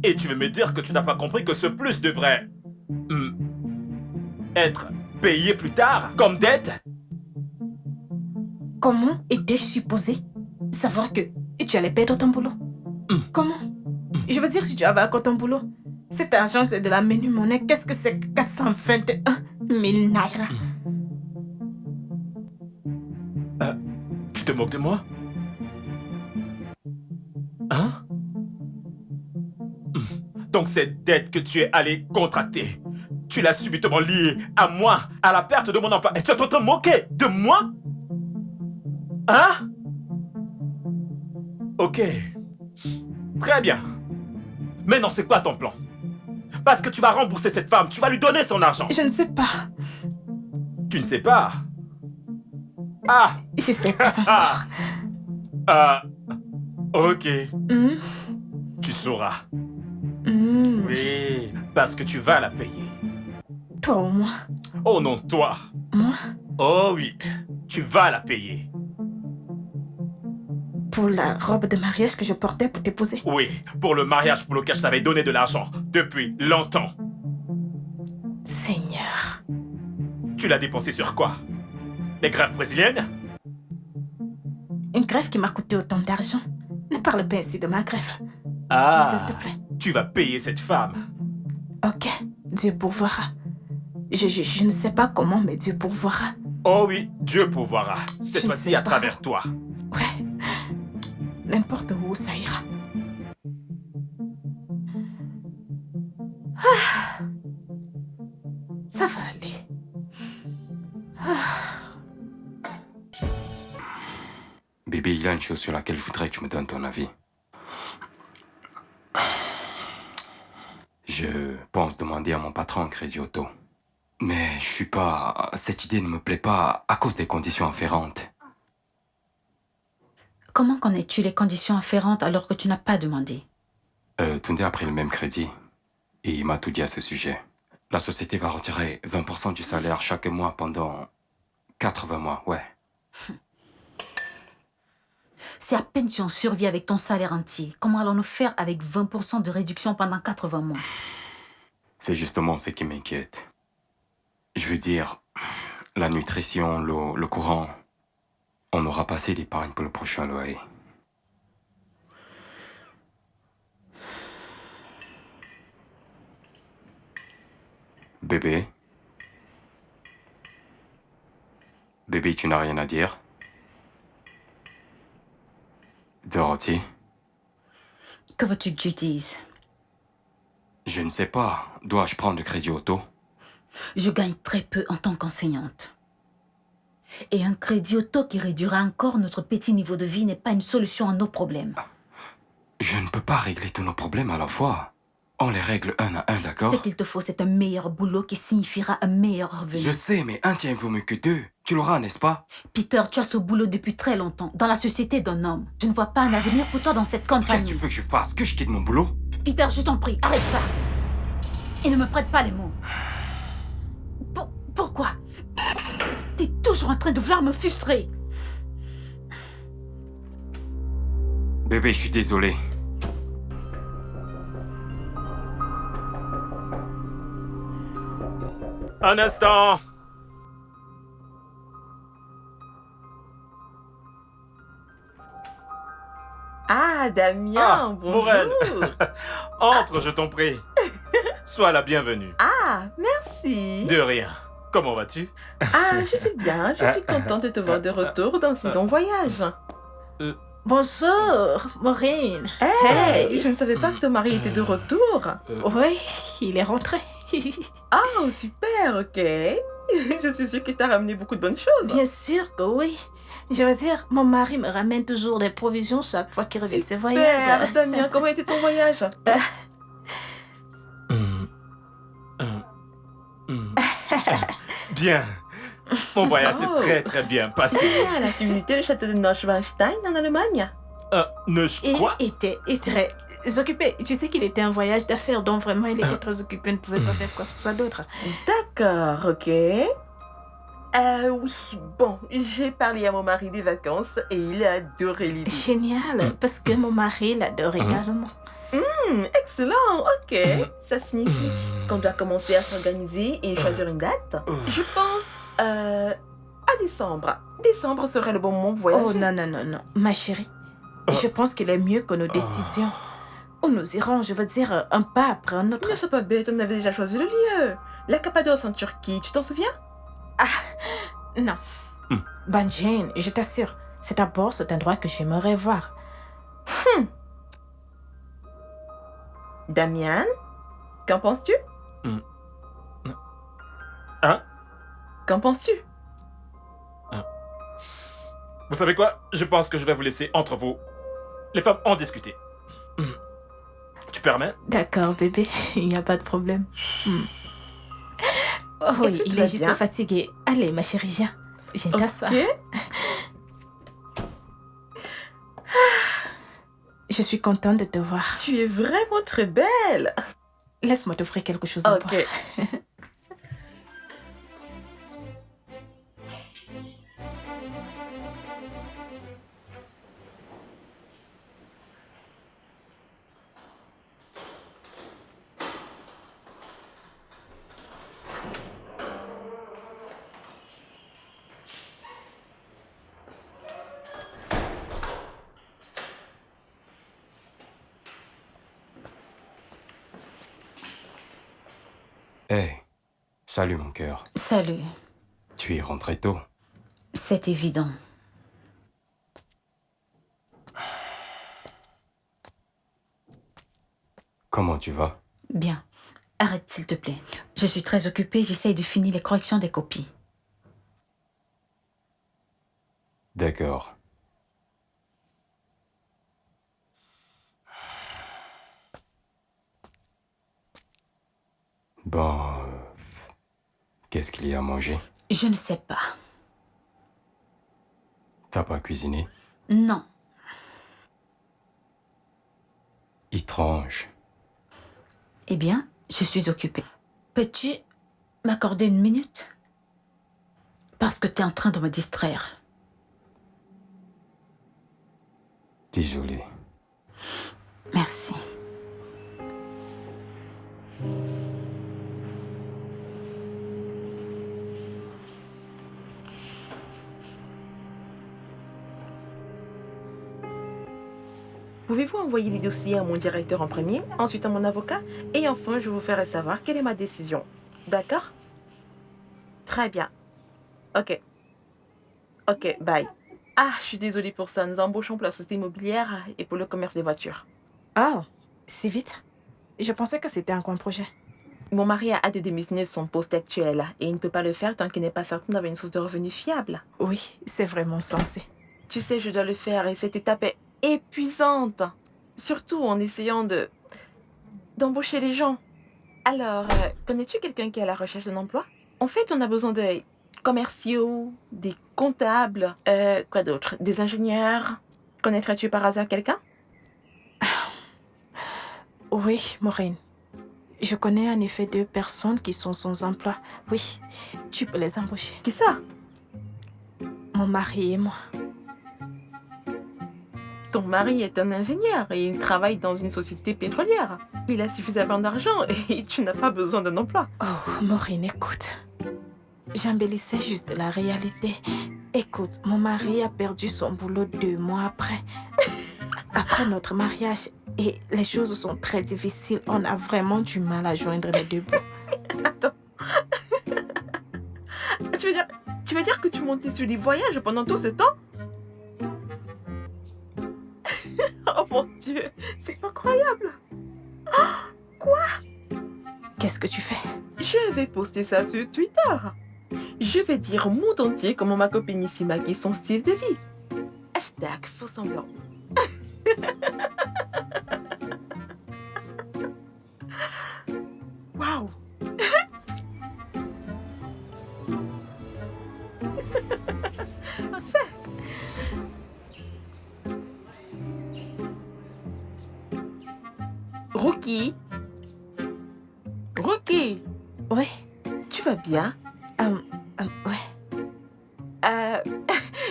Et tu veux me dire que tu n'as pas compris que ce plus devrait... être payé plus tard, comme dette? Comment étais-je supposé savoir que tu allais perdre ton boulot? Comment? Je veux dire, si tu avais encore ton boulot, cet argent c'est de la menu monnaie. Qu'est-ce que c'est 421 000 naira? Tu te moques de moi? Hein? Donc cette dette que tu es allé contracter, tu l'as subitement liée à moi, à la perte de mon emploi. Et tu es en train de moquer de moi? Hein? Ok. Très bien. Maintenant, c'est quoi ton plan? Parce que tu vas rembourser cette femme, tu vas lui donner son argent. Je ne sais pas. Tu ne sais pas? Ah! Je sais pas encore. Ok. Hmm? Tu sauras. Hmm. Oui, parce que tu vas la payer. Toi ou moi? Oh non, toi. Moi? Oh oui, tu vas la payer. Pour la robe de mariage que je portais pour t'épouser. Oui, pour le mariage pour lequel je t'avais donné de l'argent depuis longtemps. Seigneur. Tu l'as dépensé sur quoi? Les greffes brésiliennes? Une greffe qui m'a coûté autant d'argent. Ne parle pas ainsi de ma greffe. Ah, S'il te plaît. tu vas payer cette femme. Ok, Dieu pourvoira. Je ne sais pas comment, mais Dieu pourvoira. Oh oui, Dieu pourvoira. Cette Je ne fois-ci sais à pas. travers toi. Ouais. N'importe où, ça ira. Ah. Ça va aller. Ah. Bébé, il y a une chose sur laquelle je voudrais que tu me donnes ton avis. Je pense demander à mon patron un crédit auto. Mais je suis pas... Cette idée ne me plaît pas à cause des conditions afférentes. Comment connais-tu les conditions afférentes alors que tu n'as pas demandé? Tunde a pris le même crédit et il m'a tout dit à ce sujet. La société va retirer 20% du salaire chaque mois pendant 80 mois, ouais. C'est à peine si on survit avec ton salaire entier. Comment allons-nous faire avec 20% de réduction pendant 80 mois? C'est justement ce qui m'inquiète. Je veux dire, la nutrition, l'eau, le courant, on aura passé d'épargne pour le prochain loyer. Bébé? Bébé, tu n'as rien à dire? Dorothy? Que veux-tu que je dise? Je ne sais pas. Dois-je prendre le crédit auto? Je gagne très peu en tant qu'enseignante. Et un crédit auto qui réduira encore notre petit niveau de vie n'est pas une solution à nos problèmes. Je ne peux pas régler tous nos problèmes à la fois. On les règle un à un, d'accord? Ce qu'il te faut, c'est un meilleur boulot qui signifiera un meilleur revenu. Je sais, mais un tien vaut mieux que deux. Tu l'auras, n'est-ce pas? Peter, tu as ce boulot depuis très longtemps, dans la société d'un homme. Je ne vois pas un avenir pour toi dans cette Qu'est-ce compagnie. que tu veux que je fasse? Que je quitte mon boulot? Peter, je t'en prie, arrête ça. Et ne me prête pas les mots. Pourquoi? T'es toujours en train de vouloir me frustrer. Bébé, je suis désolé. Un instant. Ah, Damien, Ah, bonjour. Maureen. Entre, je t'en prie. Sois la bienvenue. Ah, merci. De rien. Comment vas-tu? Ah, je vais bien. Je suis contente de te voir de retour dans ce long voyage. Bonjour, Maureen. Hey, je ne savais pas que ton mari était de retour. Oui, il est rentré. Oh, super, ok. Je suis sûre qu'il t'a ramené beaucoup de bonnes choses. Bien sûr que oui. Je veux dire, mon mari me ramène toujours des provisions chaque fois qu'il revient de ses voyages. Super, Damien, comment était ton voyage? Bien. Mon voyage s'est Oh. très très bien passé. Génial, as-tu visité le château de Neuschwanstein en Allemagne? Ne quoi? Il était très occupé. Tu sais qu'il était un voyage d'affaires, donc vraiment il était très occupé, il ne pouvait pas faire quoi que ce soit d'autre. D'accord, ok. Oui, bon, j'ai parlé à mon mari des vacances et il a adoré l'idée. Génial, parce que mon mari l'adore également. Excellent, ok. Ça signifie qu'on doit commencer à s'organiser et choisir une date. Je pense à décembre. Décembre serait le bon moment pour voyager. Oh non, non, non, non, ma chérie. Je pense qu'il est mieux que nous décidions. Où nous irons, je veux dire, un pas après un autre. Ne sois pas bête, on avait déjà choisi le lieu. La Cappadoce en Turquie, tu t'en souviens? Non. Jane, je t'assure, c'est d'abord cet endroit que j'aimerais voir. Damien, qu'en penses-tu? Hein? Qu'en penses-tu? Vous savez quoi? Je pense que je vais vous laisser entre vous. Les femmes en discuter. Tu permets? D'accord, bébé, il n'y a pas de problème. Oh Est-ce oui, que tu il vas est juste bien? fatigué. Allez, ma chérie, viens. Viens t'asseoir. Ok. Je suis contente de te voir. Tu es vraiment très belle. Laisse-moi t'offrir quelque chose à boire. Ok. Hé, salut mon cœur. Salut. Tu es rentré tôt. C'est évident. Comment tu vas? Bien. Arrête, s'il te plaît. Je suis très occupée, j'essaye de finir les corrections des copies. D'accord. Bon, qu'est-ce qu'il y a à manger? Je ne sais pas. T'as pas cuisiné? Non. Étrange. Eh bien, je suis occupée. Peux-tu m'accorder une minute? Parce que tu es en train de me distraire. Désolé. Merci. Pouvez-vous envoyer les dossiers à mon directeur en premier, ensuite à mon avocat, et enfin je vous ferai savoir quelle est ma décision. D'accord? Très bien. Ok. Ok, bye. Ah, je suis désolée pour ça. Nous embauchons pour la société immobilière et pour le commerce des voitures. Oh, si vite? Je pensais que c'était un coin projet. Mon mari a hâte de démissionner de son poste actuel et il ne peut pas le faire tant qu'il n'est pas certain d'avoir une source de revenus fiable. Oui, c'est vraiment sensé. Tu sais, je dois le faire et cette étape est épuisante. Surtout en essayant d'embaucher les gens. Alors, connais-tu quelqu'un qui est à la recherche d'un emploi? En fait, on a besoin de commerciaux, des comptables, quoi d'autre? Des ingénieurs. Connaîtrais-tu par hasard quelqu'un? Oui, Maureen. Je connais en effet 2 personnes qui sont sans emploi. Oui, tu peux les embaucher. Qui ça? Mon mari et moi. Ton mari est un ingénieur et il travaille dans une société pétrolière. Il a suffisamment d'argent et tu n'as pas besoin d'un emploi. Oh, Maureen, écoute. J'embellissais juste la réalité. Écoute, mon mari a perdu son boulot 2 mois après. Après notre mariage. Et les choses sont très difficiles. On a vraiment du mal à joindre les 2 bouts. Attends. Tu veux dire que tu montais sur les voyages pendant tout ce temps? Oh mon Dieu, c'est incroyable. Quoi? Qu'est-ce que tu fais? Je vais poster ça sur Twitter. Je vais dire au monde entier comment ma copine ici maquille son style de vie. Hashtag faux semblant. Waouh. Rookie. Rookie. Oui. Tu vas bien? Ouais.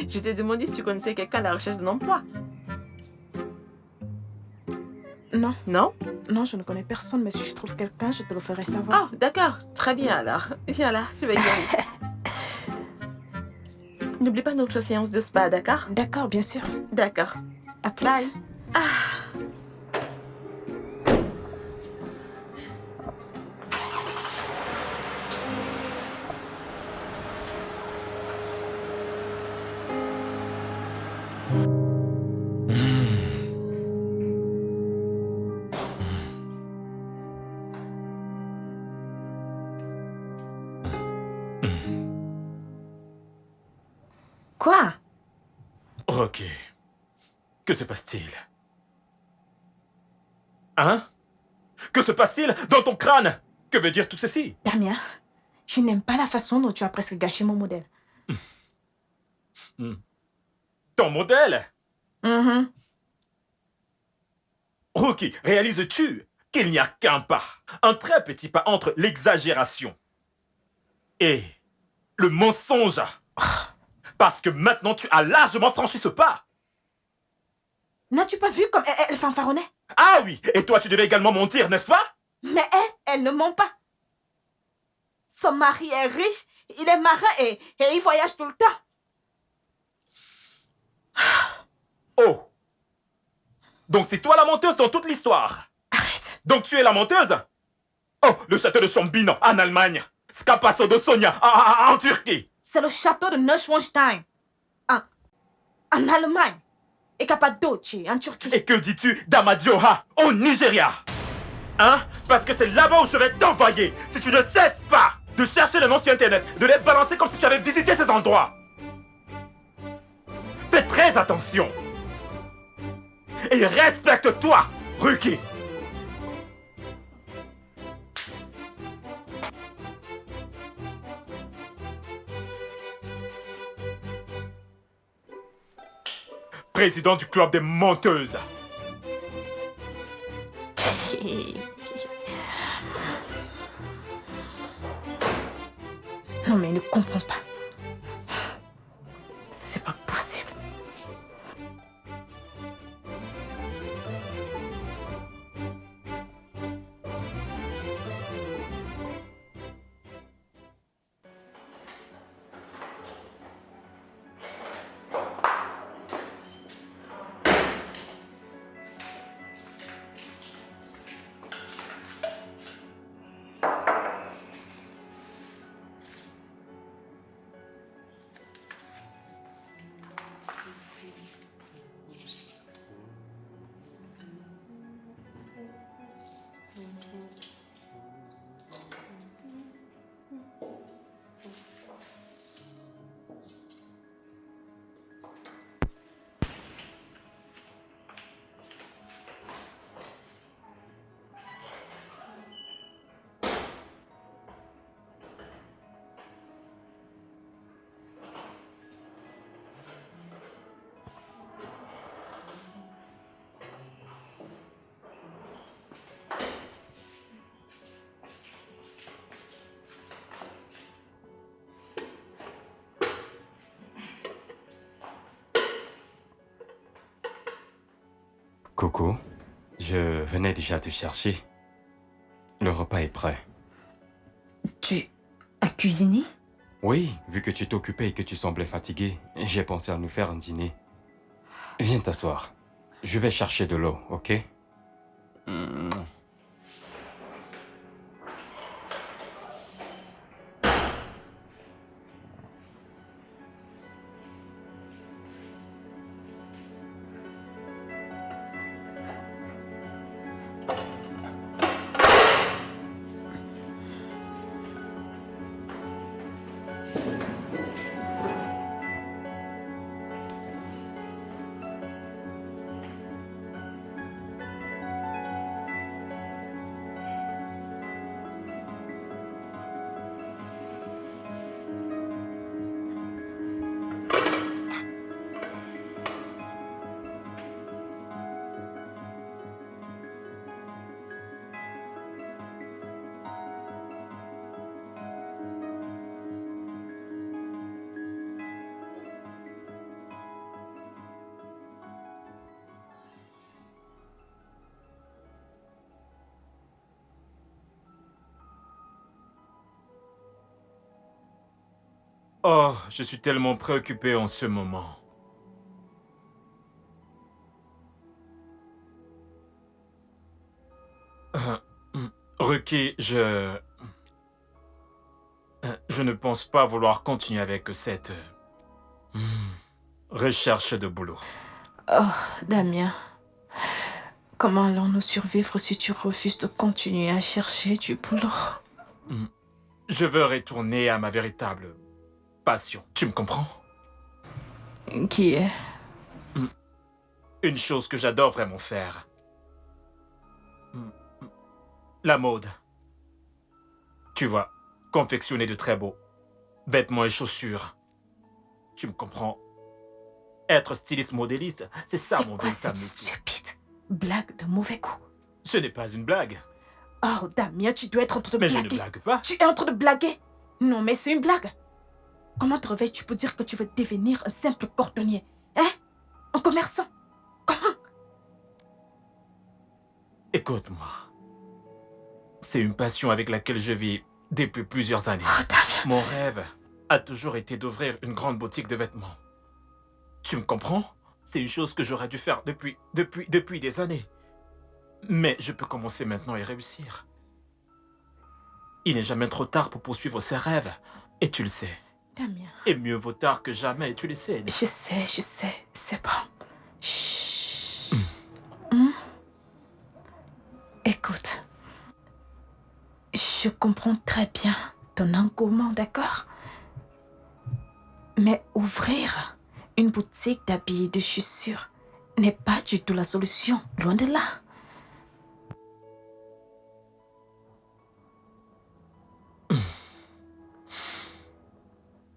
Je t'ai demandé si tu connaissais quelqu'un à la recherche d'un emploi. Non. Non? Non, je ne connais personne, mais si je trouve quelqu'un, je te le ferai savoir. Oh, d'accord. Très bien alors. Viens là, je vais y aller. N'oublie pas notre séance de spa, d'accord? D'accord, bien sûr. D'accord. À plus. Bye. Quoi? Ok. Que se passe-t-il? Hein? Que se passe-t-il dans ton crâne? Que veut dire tout ceci? Damien, je n'aime pas la façon dont tu as presque gâché mon modèle. Ton modèle? Mhm. Rookie, réalises-tu qu'il n'y a qu'un pas, un très petit pas entre l'exagération et le mensonge? Parce que maintenant tu as largement franchi ce pas. N'as-tu pas vu comme elle fanfaronnait? Ah oui, et toi tu devais également mentir, n'est-ce pas? Mais elle ne ment pas. Son mari est riche, il est marin et il voyage tout le temps. Oh. Donc c'est toi la menteuse dans toute l'histoire. Arrête. Donc tu es la menteuse? Oh, le château de Chambino en Allemagne. Scapasso de Sonia en Turquie. C'est le château de Neuschwanstein. En Allemagne. Et Cappadoce, en Turquie. Et que dis-tu d'Amadioha au Nigeria? Hein? Parce que c'est là-bas où je vais t'envoyer si tu ne cesses pas de chercher les noms sur Internet, de les balancer comme si tu avais visité ces endroits. Fais très attention. Et respecte-toi, Ruki. Président du club des menteuses. Non mais il ne comprend pas. C'est pas possible. Coco, je venais déjà te chercher. Le repas est prêt. Tu as cuisiné? Oui, vu que tu t'occupais et que tu semblais fatigué, j'ai pensé à nous faire un dîner. Viens t'asseoir. Je vais chercher de l'eau, ok? Oh, je suis tellement préoccupé en ce moment. Ruki, je ne pense pas vouloir continuer avec cette recherche de boulot. Oh, Damien. Comment allons-nous survivre si tu refuses de continuer à chercher du boulot? Je veux retourner à ma véritable passion. Tu me comprends? Qui est? Une chose que j'adore vraiment faire. La mode. Tu vois, confectionner de très beaux vêtements et chaussures. Tu me comprends? Être styliste modéliste, c'est ça mon véritable métier. C'est quoi cette stupide blague de mauvais goût? Ce n'est pas une blague. Oh, Damien, tu dois être en train de Mais blaguer. je ne blague pas. Tu es en train de blaguer? Non, mais c'est une blague. Comment te réveilles-tu pour dire que tu veux devenir un simple cordonnier? Hein? Un commerçant? Comment? Écoute-moi. C'est une passion avec laquelle je vis depuis plusieurs années. Oh, Damien. Mon rêve a toujours été d'ouvrir une grande boutique de vêtements. Tu me comprends? C'est une chose que j'aurais dû faire depuis des années. Mais je peux commencer maintenant et réussir. il n'est jamais trop tard pour poursuivre ses rêves. Et tu le sais. Damien, Et mieux vaut tard que jamais, tu le sais. je sais, c'est bon. Chut. Hmm? Écoute, je comprends très bien ton engouement, d'accord? Mais ouvrir une boutique d'habits et de chaussures n'est pas du tout la solution, loin de là.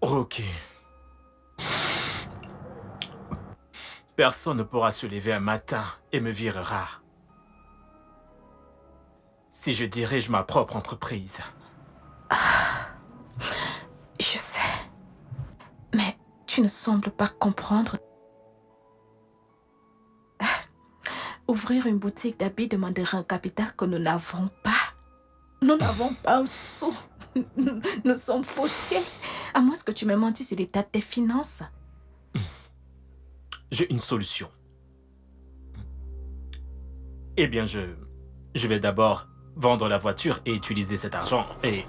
Ok. Personne ne pourra se lever un matin et me virera. Si je dirige ma propre entreprise. Je sais. Mais tu ne sembles pas comprendre. Ouvrir une boutique d'habits demandera un capital que nous n'avons pas. Nous n'avons pas un sou. Nous sommes fauchés. À moins que tu m'aies menti sur l'état de tes finances. J'ai une solution. Eh bien, je vais d'abord vendre la voiture et utiliser cet argent et...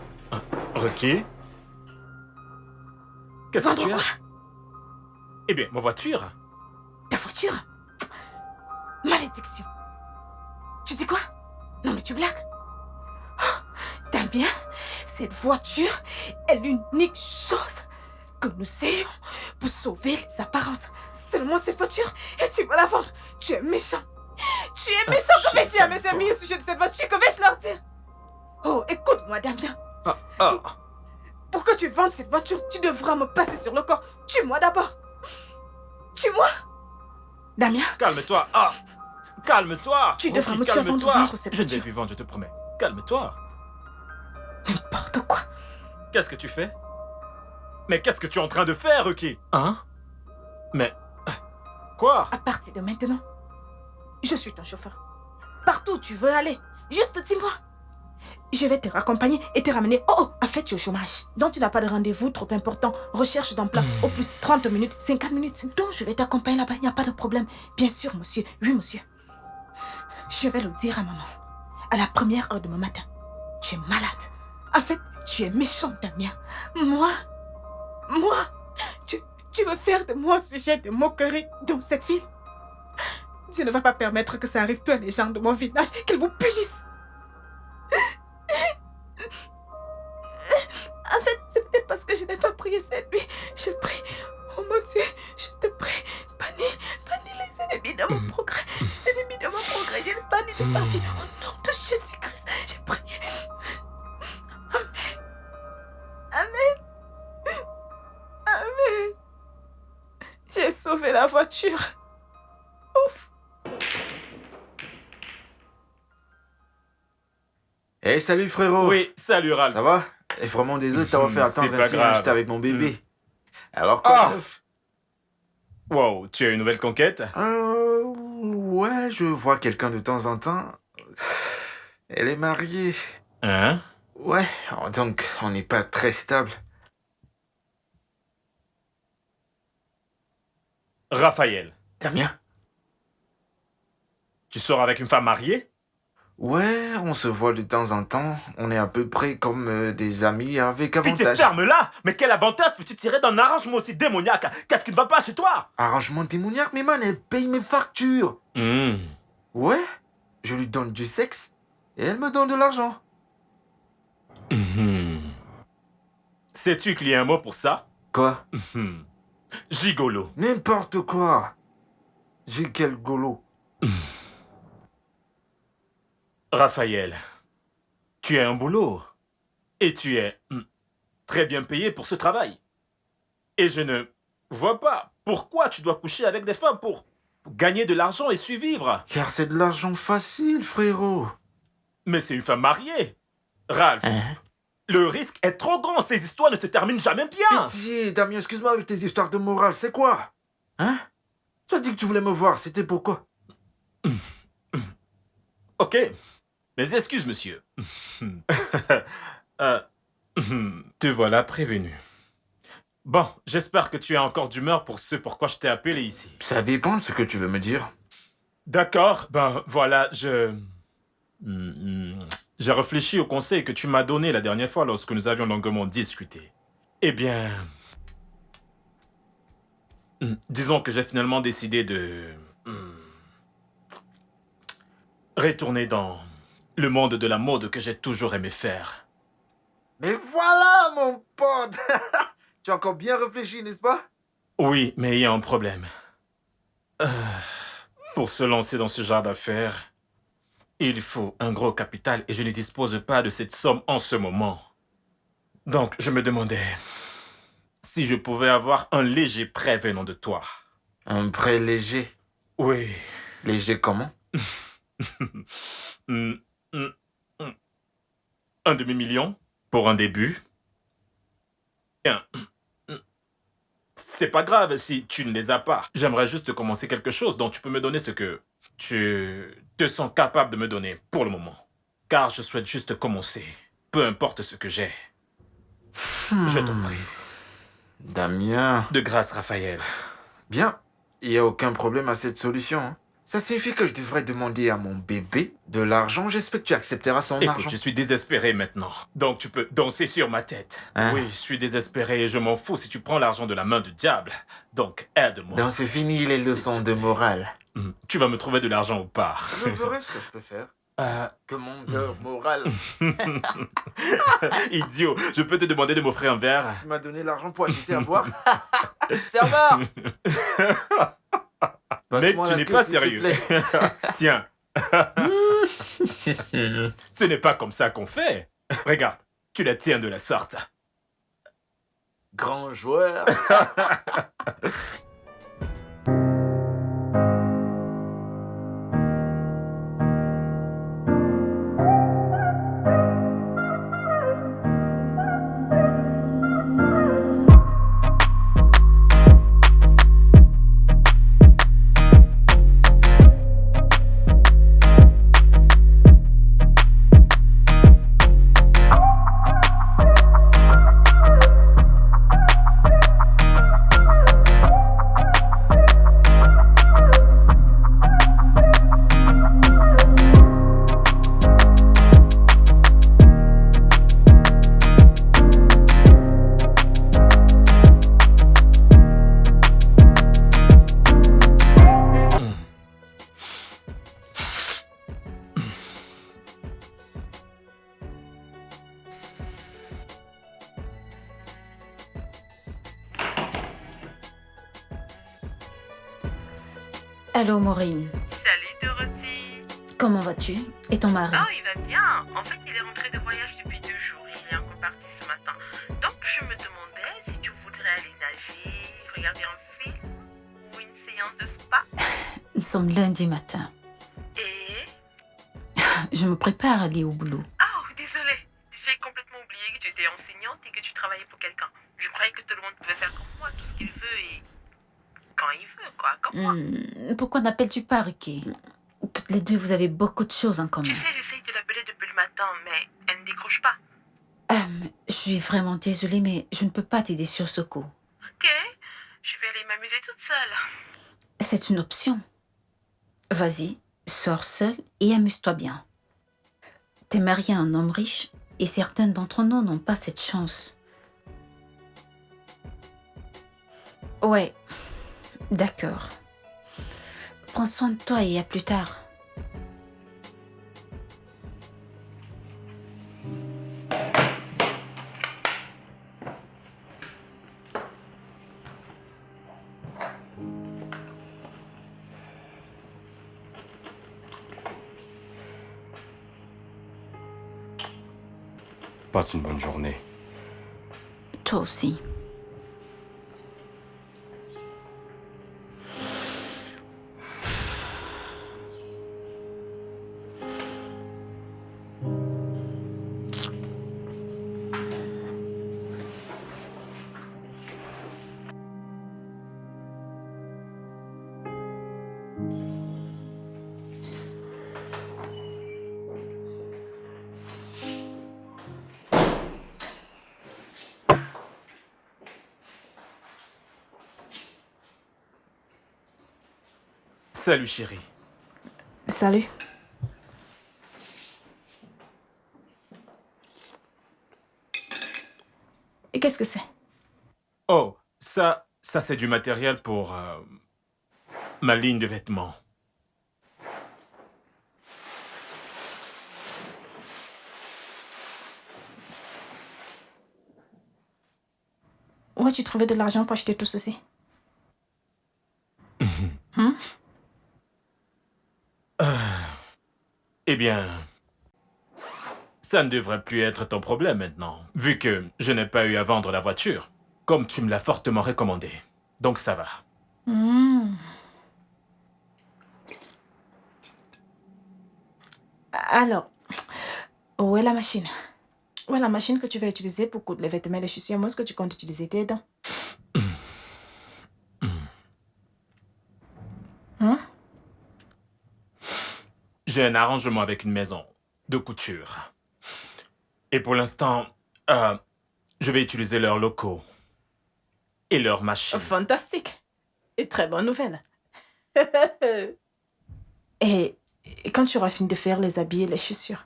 Ok. Qu'est-ce que Vendre tu as? quoi? Eh bien, ma voiture. Ta voiture? Malédiction. Tu dis quoi? Non mais tu blagues. Oh, Damien, cette voiture est l'unique chose que nous ayons pour sauver les apparences. Seulement cette voiture et tu vas la vendre. Tu es méchant. Tu es méchant. Que vais-je dire à mes amis au sujet de cette voiture? Que vais-je leur dire? Oh, écoute-moi Damien. Pour que tu vendes cette voiture, tu devras me passer sur le corps. Tue-moi d'abord. Tue-moi. Damien. Calme-toi. Calme-toi. Tu devras me tuer avant de Calme-toi. vendre cette Je ne vais voiture. plus vendre, je te promets. Calme-toi. N'importe quoi. Qu'est-ce que tu fais? Mais qu'est-ce que tu es en train de faire, Ruki? Hein? Mais... Quoi? À partir de maintenant, je suis ton chauffeur. Partout où tu veux aller, juste dis-moi. Je vais te raccompagner et te ramener. Oh, en fait, tu es au chômage. Donc, tu n'as pas de rendez-vous trop important. Recherche d'emploi au plus 30 minutes, 50 minutes. Donc, je vais t'accompagner là-bas. Il n'y a pas de problème. Bien sûr, monsieur. Oui, monsieur. Je vais le dire à maman. À la première heure de mon matin. Tu es malade. En fait, tu es méchant, Damien. Moi, tu veux faire de moi un sujet de moquerie dans cette ville? Je ne vais pas permettre que ça arrive peu à les gens de mon village, qu'ils vous punissent. En fait, c'est peut-être parce que je n'ai pas prié cette nuit. Je prie. Oh mon Dieu, je te prie. Bannis les ennemis de mon progrès. Les ennemis de mon progrès, je les bannis de ma vie. Au nom de Jésus-Christ, je prie. Amen. J'ai sauvé la voiture. Ouf. Hey, salut frérot. Oui, salut Ralph. Ça va? Et vraiment désolé de t'avoir fait C'est attendre pas ainsi, grave. j'étais avec mon bébé. Alors quoi de neuf? Wow, tu as une nouvelle conquête? Ouais, je vois quelqu'un de temps en temps. Elle est mariée. Hein? Ouais, donc on n'est pas très stable. Raphaël, Damien? tu sors avec une femme mariée? Ouais, on se voit de temps en temps. On est à peu près comme des amis avec Pitié, avantage. ferme-la! Mais quel avantage peux-tu tirer d'un arrangement aussi démoniaque? Qu'est-ce qui ne va pas chez toi? Arrangement démoniaque, mais man, elle paye mes factures. Ouais, je lui donne du sexe et elle me donne de l'argent. Sais-tu qu'il y a un mot pour ça? Quoi? Gigolo. N'importe quoi. J'ai quel golo. Raphaël, tu as un boulot. Et tu es très bien payé pour ce travail. Et je ne vois pas pourquoi tu dois coucher avec des femmes pour gagner de l'argent et survivre. Car c'est de l'argent facile, frérot. Mais c'est une femme mariée. Ralph, le risque est trop grand. Ces histoires ne se terminent jamais bien. Pitié, Damien, excuse-moi avec tes histoires de morale, c'est quoi? Hein? Tu as dit que tu voulais me voir, c'était pourquoi? Ok. Mes excuses, monsieur. Te voilà prévenu. Bon, j'espère que tu es encore d'humeur pour ce pourquoi je t'ai appelé ici. Ça dépend de ce que tu veux me dire. D'accord, ben voilà, j'ai réfléchi au conseil que tu m'as donné la dernière fois lorsque nous avions longuement discuté. Eh bien... disons que j'ai finalement décidé de... retourner dans le monde de la mode que j'ai toujours aimé faire. Mais voilà, mon pote. Tu as encore bien réfléchi, n'est-ce pas? Oui, mais il y a un problème. Pour se lancer dans ce genre d'affaires, il faut un gros capital et je ne dispose pas de cette somme en ce moment. Donc, je me demandais si je pouvais avoir un léger prêt venant de toi. Un prêt léger. Oui. Léger comment? Mm, mm, mm. Un demi-million pour un début. Bien. C'est pas grave si tu ne les as pas. J'aimerais juste commencer quelque chose dont tu peux me donner ce que tu te sens capable de me donner pour le moment. Car je souhaite juste commencer. Peu importe ce que j'ai. Je t'en prie. Damien. De grâce, Raphaël. Bien, il n'y a aucun problème à cette solution. Hein. Ça signifie que je devrais demander à mon bébé de l'argent. J'espère que tu accepteras son Écoute, argent. je suis désespéré maintenant. Donc tu peux danser sur ma tête. Hein? Oui, je suis désespéré et je m'en fous si tu prends l'argent de la main du diable. Donc aide-moi. Donc c'est fini les leçons de morale. Tu vas me trouver de l'argent ou pas? Je verrai ce que je peux faire. Commandeur moral. Idiot, je peux te demander de m'offrir un verre? Tu m'as donné l'argent pour acheter à boire. Serveur. Mais Passe-moi tu la n'es queue, pas s'il te sérieux. plaît. Tiens. Ce n'est pas comme ça qu'on fait. Regarde, tu la tiens de la sorte. Grand joueur. Allô, Maureen. Salut Dorothy. Comment vas-tu? Et ton mari? Oh, il va bien. En fait, il est rentré de voyage depuis 2 jours. Il est encore parti ce matin. Donc, je me demandais si tu voudrais aller nager, regarder un film ou une séance de spa. Nous sommes lundi matin. Et... Je me prépare à aller au boulot. Oh, désolée. J'ai complètement oublié que tu étais enseignante et que tu travaillais pour quelqu'un. Je croyais que tout le monde pouvait faire comme moi, tout ce qu'il veut et... quand il veut, quoi, comme moi. Pourquoi n'appelles-tu pas Ricky? Toutes les deux, vous avez beaucoup de choses en commun. Tu sais, j'essaye de l'appeler depuis le matin, mais elle ne décroche pas. Je suis vraiment désolée, mais je ne peux pas t'aider sur ce coup. Ok, je vais aller m'amuser toute seule. C'est une option. Vas-y, sors seule et amuse-toi bien. T'es mariée à un homme riche et certains d'entre nous n'ont pas cette chance. Ouais, d'accord. Prends soin de toi et à plus tard. Passe une bonne journée. Toi aussi. Salut chérie. Salut. Et qu'est-ce que c'est? Oh, ça c'est du matériel pour ma ligne de vêtements. Où as-tu trouvé de l'argent pour acheter tout ceci? Hein? Eh bien, ça ne devrait plus être ton problème maintenant, vu que je n'ai pas eu à vendre la voiture, comme tu me l'as fortement recommandé. Donc ça va. Hmm. Alors, où est la machine? Où est la machine que tu vas utiliser pour coudre les vêtements et les chaussures? Moi, est-ce que tu comptes utiliser tes dents? Hein? J'ai un arrangement avec une maison de couture. Et pour l'instant, je vais utiliser leurs locaux et leurs machines. Fantastique. Et très bonne nouvelle. et quand tu auras fini de faire les habits et les chaussures,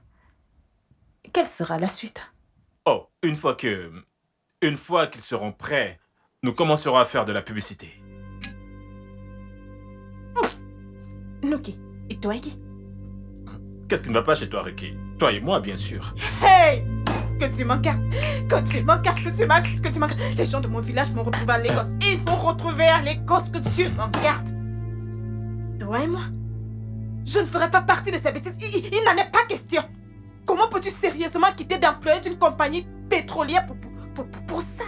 quelle sera la suite? Oh, une fois qu'ils seront prêts, nous commencerons à faire de la publicité. Nuki, et toi qui? Qu'est-ce qui ne va pas chez toi, Ricky? Toi et moi, bien sûr. Hey! Que tu m'encartes! Que tu m'encartes! Que tu m'encartes! Les gens de mon village m'ont retrouvé à Lagos. Ils m'ont retrouvé à Lagos. Que tu m'encartes! Toi et moi, je ne ferai pas partie de ces bêtises. Il n'en est pas question. Comment peux-tu sérieusement quitter d'employé d'une compagnie pétrolière pour ça?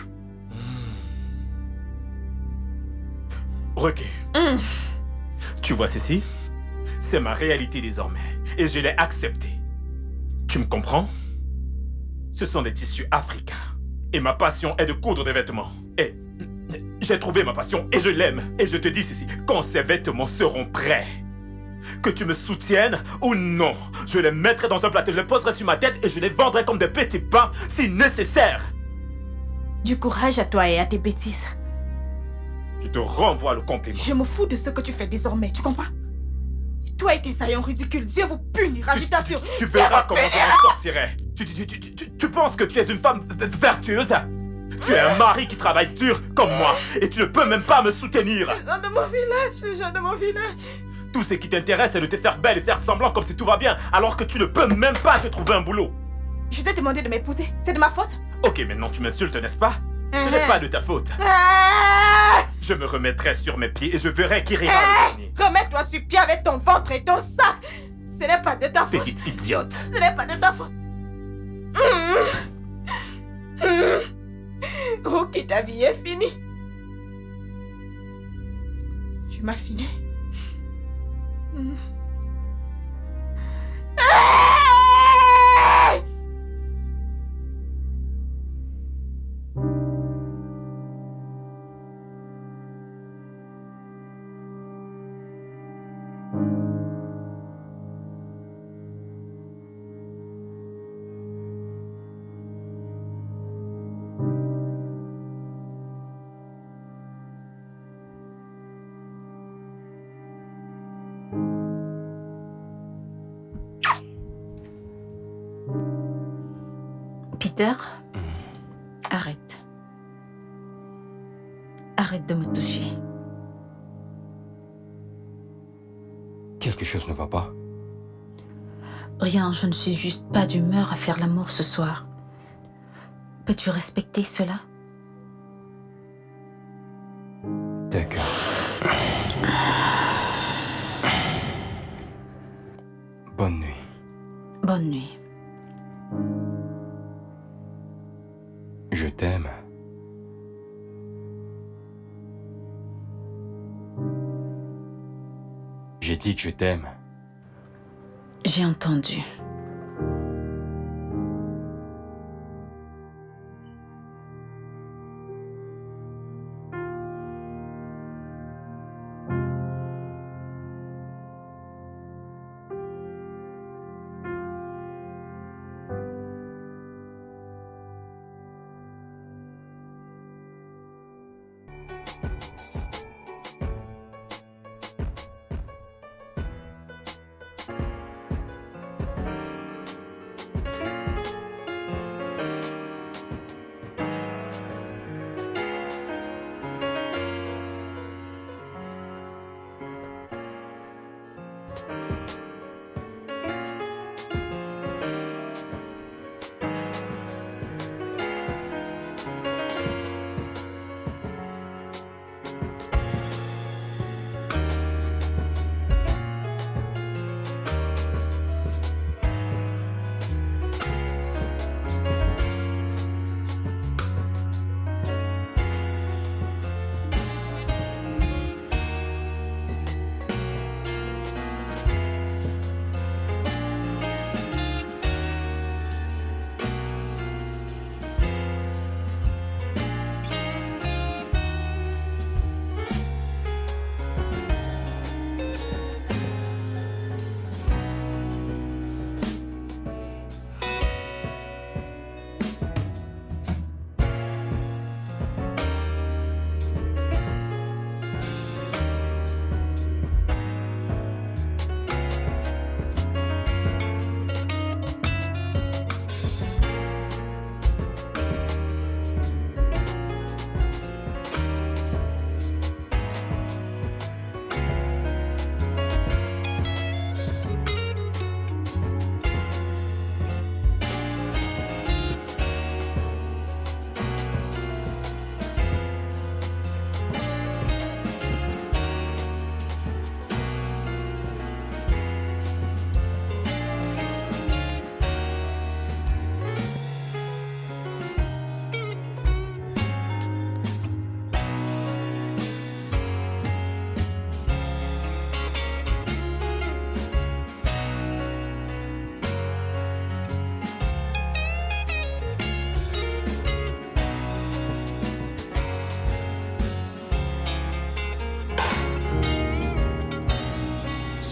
Ricky, tu vois ceci? C'est ma réalité désormais. Et je l'ai acceptée. Tu me comprends? Ce sont des tissus africains. Et ma passion est de coudre des vêtements. Et j'ai trouvé ma passion et je l'aime. Et je te dis ceci, quand ces vêtements seront prêts, que tu me soutiennes ou non, je les mettrai dans un plateau, je les poserai sur ma tête et je les vendrai comme des petits pains si nécessaire. Du courage à toi et à tes bêtises. Je te renvoie le compliment. Je me fous de ce que tu fais désormais, tu comprends? Toi et tes saillants ridicules, Dieu vous punira, je t'assure. Tu verras comment je m'en sortirai. Tu penses que tu es une femme vertueuse? Tu es un mari qui travaille dur comme moi et tu ne peux même pas me soutenir. Les gens de mon village, les gens de mon village. Tout ce qui t'intéresse, c'est de te faire belle et faire semblant comme si tout va bien, alors que tu ne peux même pas te trouver un boulot. Je t'ai demandé de m'épouser, c'est de ma faute? Ok, maintenant tu m'insultes, n'est-ce pas? Ce n'est pas de ta faute. Je me remettrai sur mes pieds et je verrai qui rira le dernier. Remets-toi sur pied avec ton ventre et ton sac. Ce n'est pas de ta faute. Petite idiote. Ce n'est pas de ta faute. Rookie, ta vie est finie. Tu m'as fini. Peter, arrête. Arrête de me toucher. Quelque chose ne va pas. Rien, je ne suis juste pas d'humeur à faire l'amour ce soir. Peux-tu respecter cela? D'accord. Bonne nuit. Bonne nuit. Je t'aime. J'ai dit que je t'aime. J'ai entendu.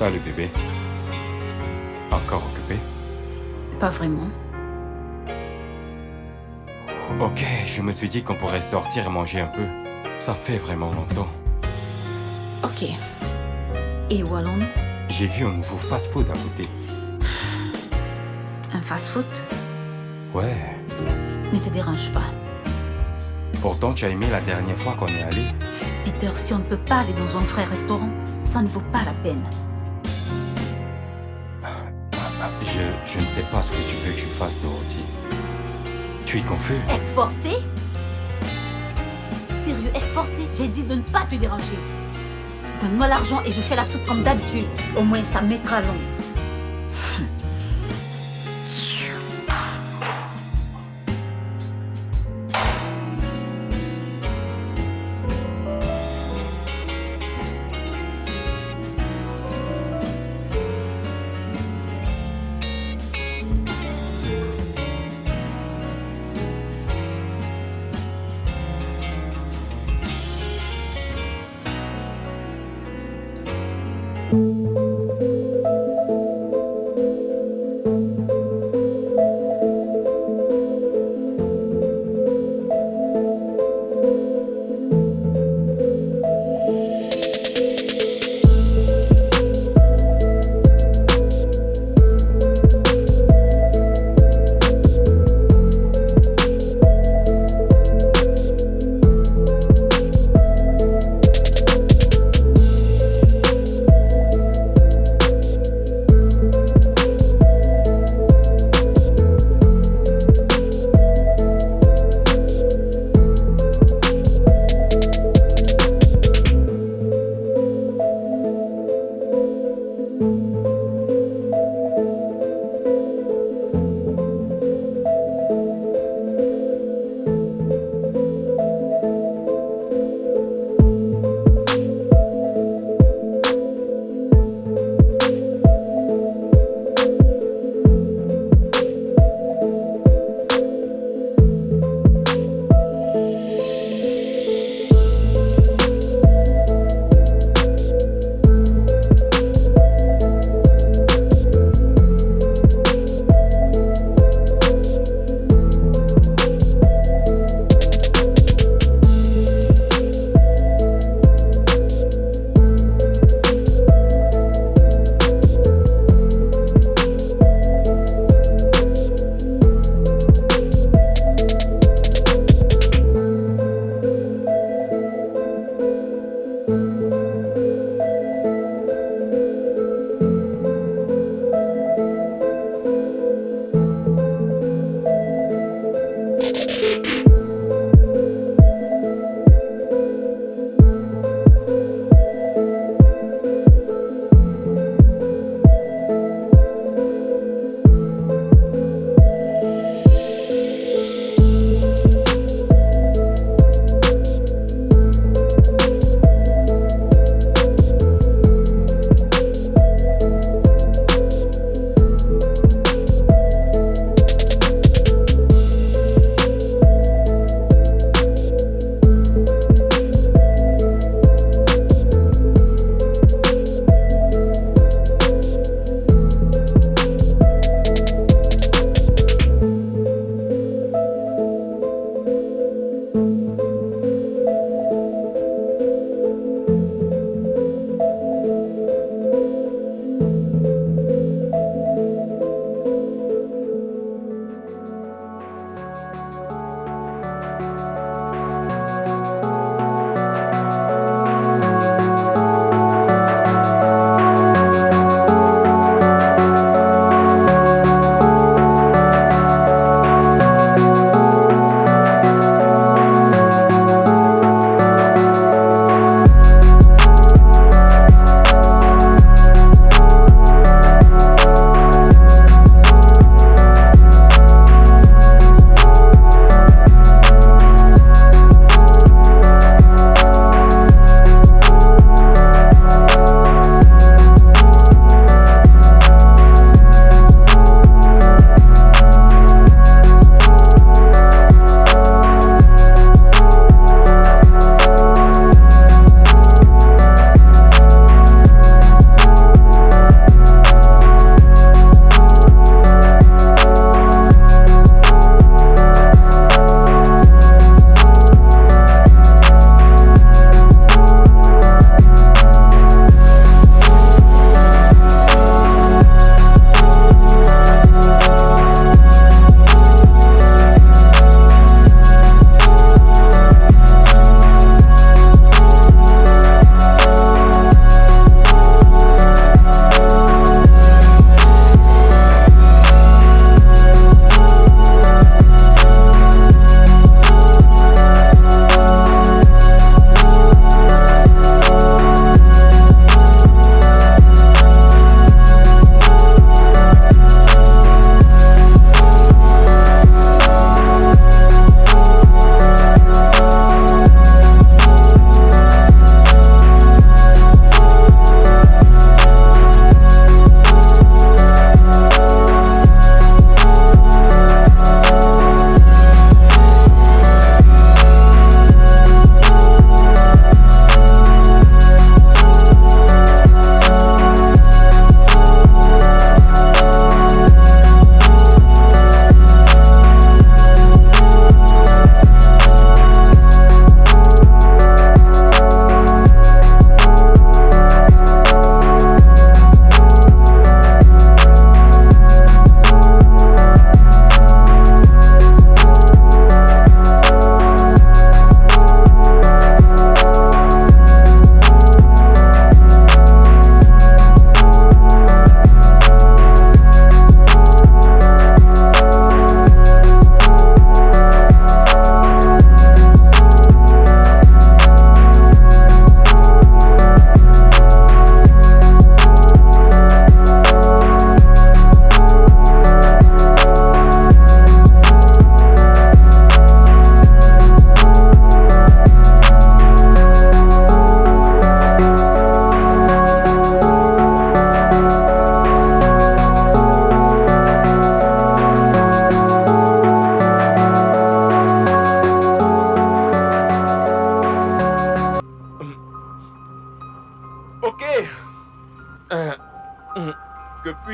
pas le bébé? Encore occupé? Pas vraiment. Ok, je me suis dit qu'on pourrait sortir et manger un peu. Ça fait vraiment longtemps. Ok. Et où allons-nous? J'ai vu un nouveau fast-food à côté. Un fast-food? Ouais. Ne te dérange pas. Pourtant, tu as aimé la dernière fois qu'on est allé. Peter, si on ne peut pas aller dans un vrai restaurant, ça ne vaut pas la peine. Je ne sais pas ce que tu veux que je fasse, Dorothy. Tu es confus? Est-ce forcé? Sérieux, est-ce forcé? J'ai dit de ne pas te déranger. Donne-moi l'argent et je fais la soupe comme d'habitude. Au moins, ça mettra long.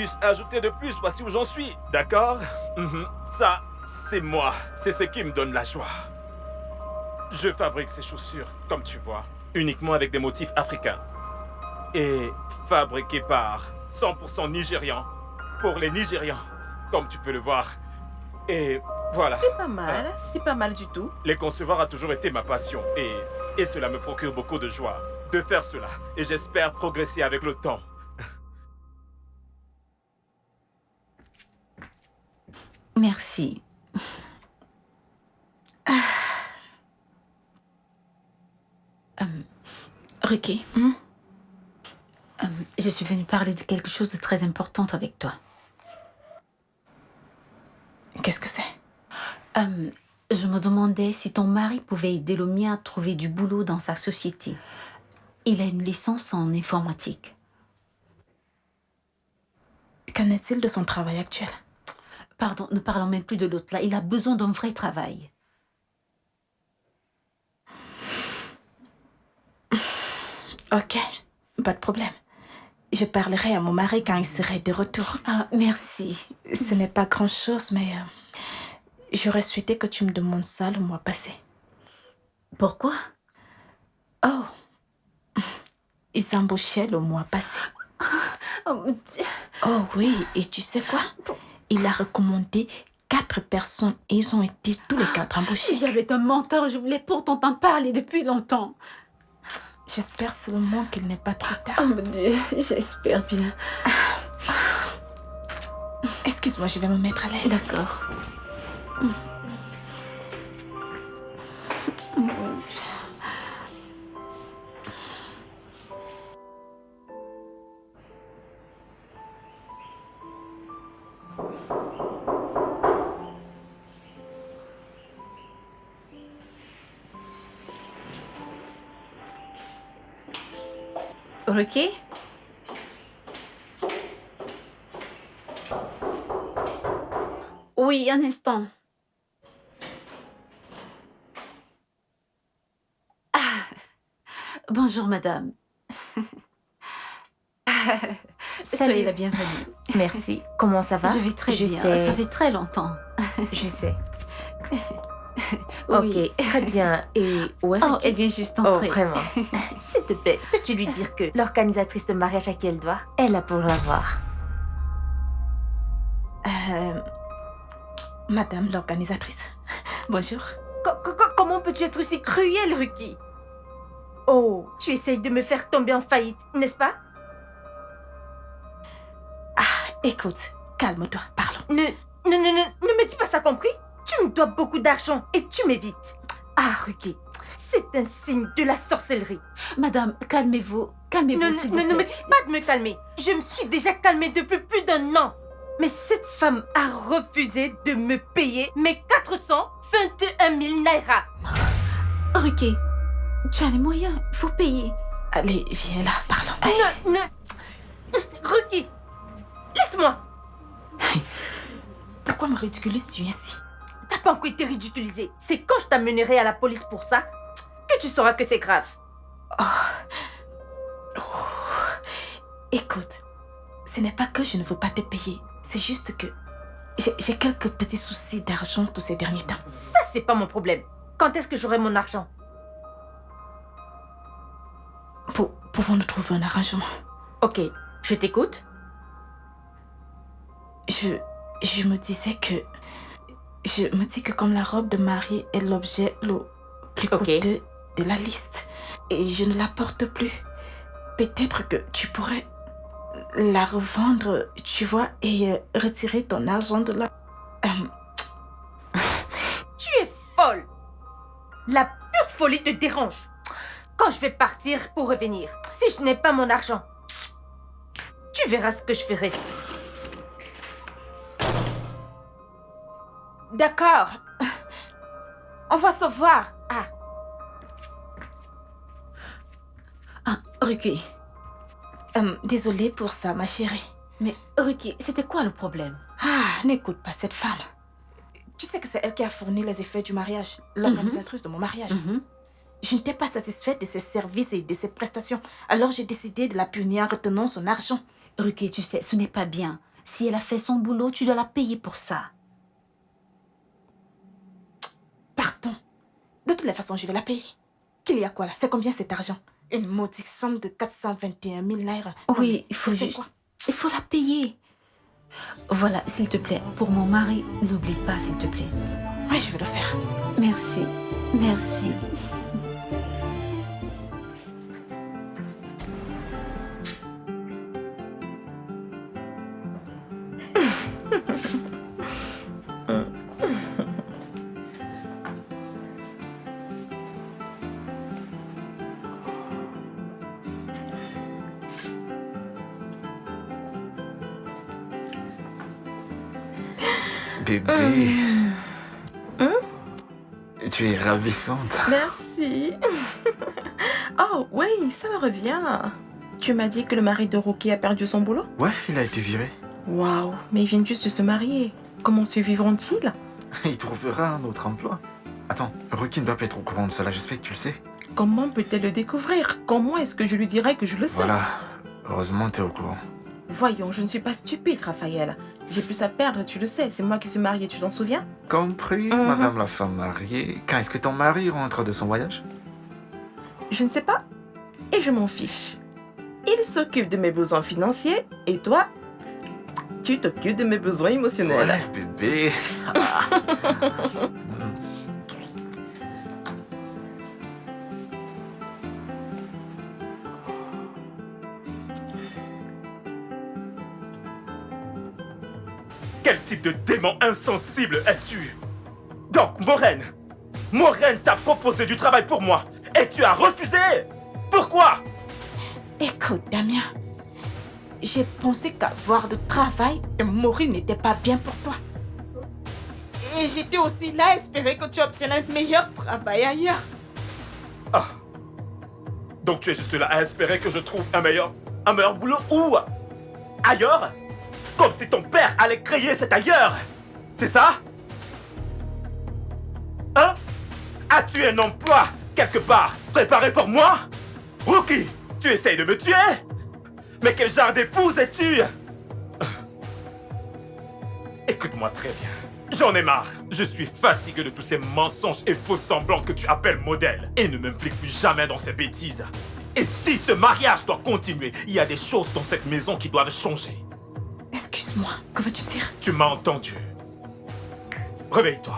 puis-je ajouter de plus? Voici où j'en suis, d'accord? Ça, c'est moi. C'est ce qui me donne la joie. Je fabrique ces chaussures, comme tu vois, uniquement avec des motifs africains. Et fabriquées par 100% Nigérians, pour les Nigérians, comme tu peux le voir. Et voilà. C'est pas mal du tout. Les concevoir a toujours été ma passion et cela me procure beaucoup de joie de faire cela. Et j'espère progresser avec le temps. Merci. Ruki, je suis venue parler de quelque chose de très important avec toi. Qu'est-ce que c'est? Je me demandais si ton mari pouvait aider le mien à trouver du boulot dans sa société. Il a une licence en informatique. Qu'en est-il de son travail actuel? Pardon, ne parlons même plus de l'autre là. Il a besoin d'un vrai travail. Ok, pas de problème. Je parlerai à mon mari quand il serait de retour. Ah, merci. Ce n'est pas grand-chose, mais j'aurais souhaité que tu me demandes ça le mois passé. Pourquoi? Oh, ils embauchaient le mois passé. Oh mon Dieu. Oh oui, et tu sais quoi? Il a recommandé 4 personnes et ils ont été tous les 4 embauchés. J'avais un menteur, je voulais pourtant t'en parler depuis longtemps. J'espère seulement qu'il n'est pas trop tard. Oh mon Dieu, j'espère bien. Excuse-moi, je vais me mettre à l'aise. D'accord. Ruki? Oui, un instant. Ah. Bonjour, madame. Soyez la bienvenue. Merci. Comment ça va? Je vais très bien. sais. Ça fait très longtemps. Je sais. Oui. Ok, très bien. Et où est Oh, Ricky? elle vient juste Oh, entrer. vraiment. S'il te plaît, peux-tu lui dire que l'organisatrice de mariage à qui elle doit, elle a pour l'avoir. Madame l'organisatrice, bonjour. Comment peux-tu être aussi cruel, Ruki? Oh, tu essayes de me faire tomber en faillite, n'est-ce pas? Écoute, calme-toi, parlons. Ne me dis pas ça, compris? Tu me dois beaucoup d'argent et tu m'évites. Ah, Ruki, c'est un signe de la sorcellerie. Madame, calmez-vous. Calmez-vous, s'il vous plaît. Ne me dis pas de me calmer. Je me suis déjà calmée depuis plus d'1 an. Mais cette femme a refusé de me payer mes 421 000 naira. Ruki, tu as les moyens. Il faut payer. Allez, viens là, parlons. Ruki, laisse-moi. Pourquoi me ridiculises-tu ainsi? T'as pas encore été ridiculisée. C'est quand je t'amènerai à la police pour ça que tu sauras que c'est grave. Écoute, ce n'est pas que je ne veux pas te payer. C'est juste que j'ai quelques petits soucis d'argent tous ces derniers temps. Ça, c'est pas mon problème. Quand est-ce que j'aurai mon argent? Pouvons-nous trouver un arrangement? Ok, je t'écoute. Je me disais que... Je me dis que comme la robe de mariée est l'objet le plus coûteux de la liste, et je ne la porte plus, peut-être que tu pourrais la revendre, tu vois, et retirer ton argent de là. Tu es folle. La pure folie te dérange. Quand je vais partir pour revenir, si je n'ai pas mon argent, tu verras ce que je ferai. D'accord. On va se voir. Ruki. Désolée pour ça, ma chérie. Mais Ruki, c'était quoi le problème? N'écoute pas cette femme. Tu sais que c'est elle qui a fourni les effets du mariage, l'organisatrice de mon mariage. Je n'étais pas satisfaite de ses services et de ses prestations. Alors j'ai décidé de la punir en retenant son argent. Ruki, tu sais, ce n'est pas bien. Si elle a fait son boulot, tu dois la payer pour ça. Pardon. De toutes les façons, je vais la payer. Qu'il y a quoi là? C'est combien cet argent? Une maudite somme de 421 000 naira. Non, Oui, mais il faut c'est juste... quoi? Il faut la payer. Voilà, s'il te plaît, pour mon mari, n'oublie pas, s'il te plaît. Oui, je vais le faire. Merci. Merci. Bébé, tu es ravissante. Merci. Oh, oui, ça me revient. Tu m'as dit que le mari de Rocky a perdu son boulot? Ouais, il a été viré. Waouh, mais ils viennent juste de se marier. Comment survivront-ils? Il trouvera un autre emploi. Attends, Rocky ne doit pas être au courant de cela, j'espère que tu le sais. Comment peut-elle le découvrir? Comment est-ce que je lui dirais que je le sais? Voilà, heureusement t'es au courant. Voyons, je ne suis pas stupide, Raphaël. J'ai plus à perdre, tu le sais. C'est moi qui suis mariée, tu t'en souviens? Compris, madame la femme mariée. Quand est-ce que ton mari rentre de son voyage? Je ne sais pas. Et je m'en fiche. Il s'occupe de mes besoins financiers et toi, tu t'occupes de mes besoins émotionnels. Ouais, bébé. Quel type de démon insensible es-tu? Donc, Maureen t'a proposé du travail pour moi et tu as refusé. Pourquoi? Écoute, Damien. J'ai pensé qu'avoir de travail et mourir n'était pas bien pour toi. Et j'étais aussi là à espérer que tu obtiennes un meilleur travail ailleurs. Ah. Donc tu es juste là à espérer que je trouve un meilleur boulot où? Ailleurs? Comme si ton père allait créer cet ailleurs. C'est ça? Hein? As-tu un emploi quelque part préparé pour moi? Rookie, tu essayes de me tuer? Mais quel genre d'épouse es-tu? Écoute-moi très bien. J'en ai marre. Je suis fatigué de tous ces mensonges et faux semblants que tu appelles modèles. Et ne m'implique plus jamais dans ces bêtises. Et si ce mariage doit continuer, il y a des choses dans cette maison qui doivent changer. Excuse-moi, que veux-tu dire? Tu m'as entendu. Réveille-toi.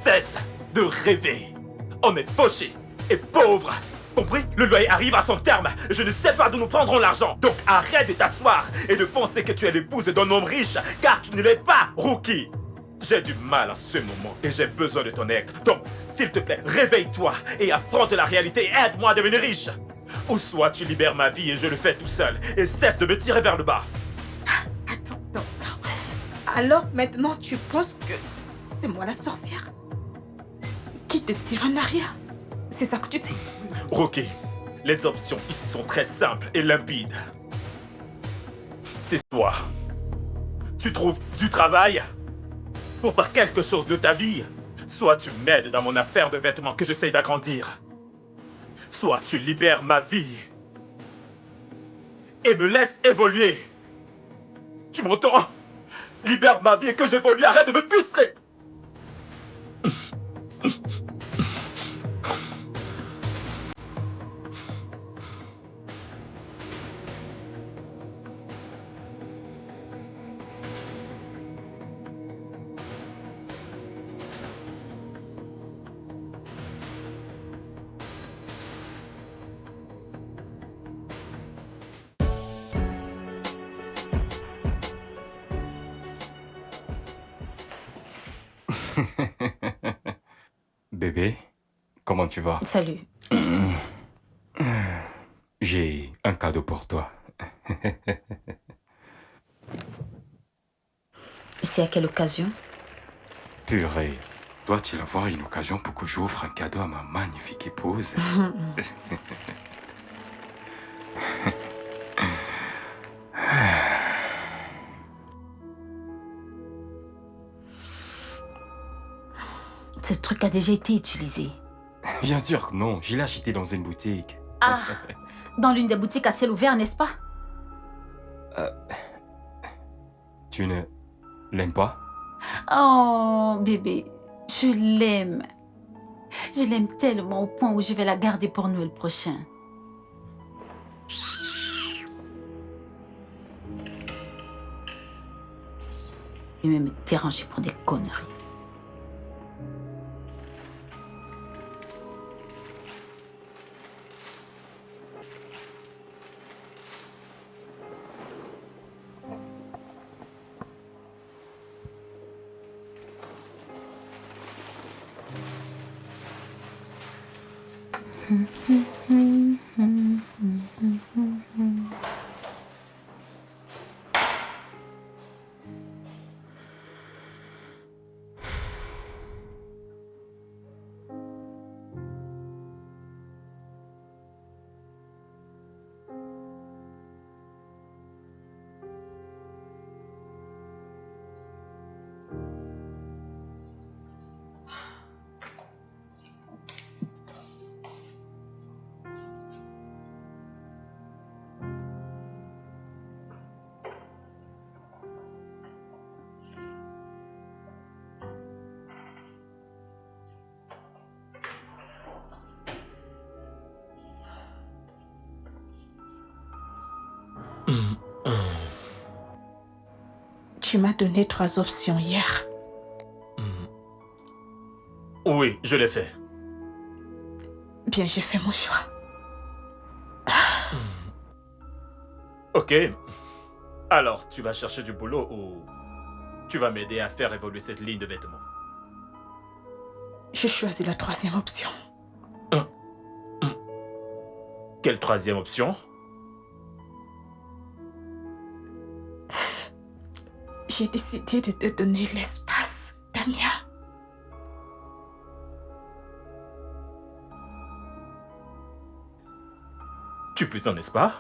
Cesse de rêver. On est fauchés et pauvres. Compris? Le loyer arrive à son terme. Je ne sais pas d'où nous prendrons l'argent. Donc arrête de t'asseoir et de penser que tu es l'épouse d'un homme riche, car tu ne l'es pas, Rookie. J'ai du mal en ce moment et j'ai besoin de ton aide. Donc, s'il te plaît, réveille-toi et affronte la réalité. Aide-moi à devenir riche. Ou soit tu libères ma vie et je le fais tout seul et cesse de me tirer vers le bas. Attends, non. Alors maintenant tu penses que c'est moi la sorcière qui te tire en arrière? C'est ça que tu dis? Rookie, les options ici sont très simples et limpides. C'est toi. Tu trouves du travail pour faire quelque chose de ta vie. Soit tu m'aides dans mon affaire de vêtements que j'essaye d'agrandir. Soit tu libères ma vie et me laisses évoluer. Tu m'entends? Libère ma vie et que j'évolue. Arrête de me pucerer. Bébé, comment tu vas? Salut. J'ai un cadeau pour toi. C'est à quelle occasion? Purée, doit-il avoir une occasion pour que j'offre un cadeau à ma magnifique épouse? Ce truc a déjà été utilisé. Bien sûr que non, je l'ai acheté dans une boutique. Ah, dans l'une des boutiques à ciel ouvert, n'est-ce pas? Tu ne l'aimes pas? Oh, bébé, je l'aime. Je l'aime tellement au point où je vais la garder pour Noël prochain. Il va me déranger pour des conneries. Tu m'as donné 3 options hier. Oui, je l'ai fait. Bien, j'ai fait mon choix. Ok. Alors, tu vas chercher du boulot ou tu vas m'aider à faire évoluer cette ligne de vêtements? Je choisis la 3e option. Quelle 3e option? J'ai décidé de te donner l'espace, Damien. Tu plaisantes, n'est-ce pas?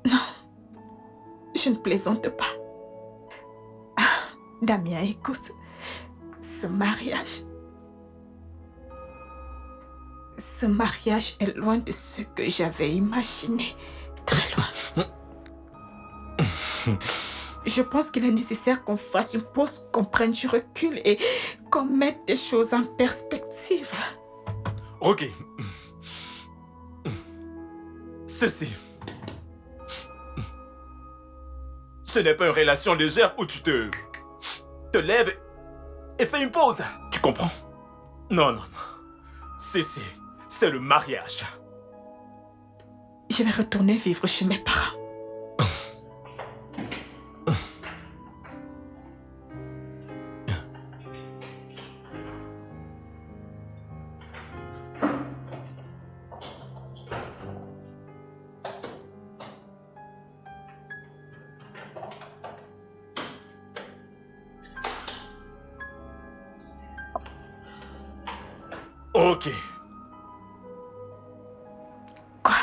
Non, je ne plaisante pas. Damien, écoute, ce mariage est loin de ce que j'avais imaginé. Très loin. Je pense qu'il est nécessaire qu'on fasse une pause, qu'on prenne du recul et qu'on mette des choses en perspective. Ok. Ceci. Ce n'est pas une relation légère où tu te lèves et fais une pause. Tu comprends? Non. Ceci, c'est le mariage. Je vais retourner vivre chez mes parents. Ok. Quoi?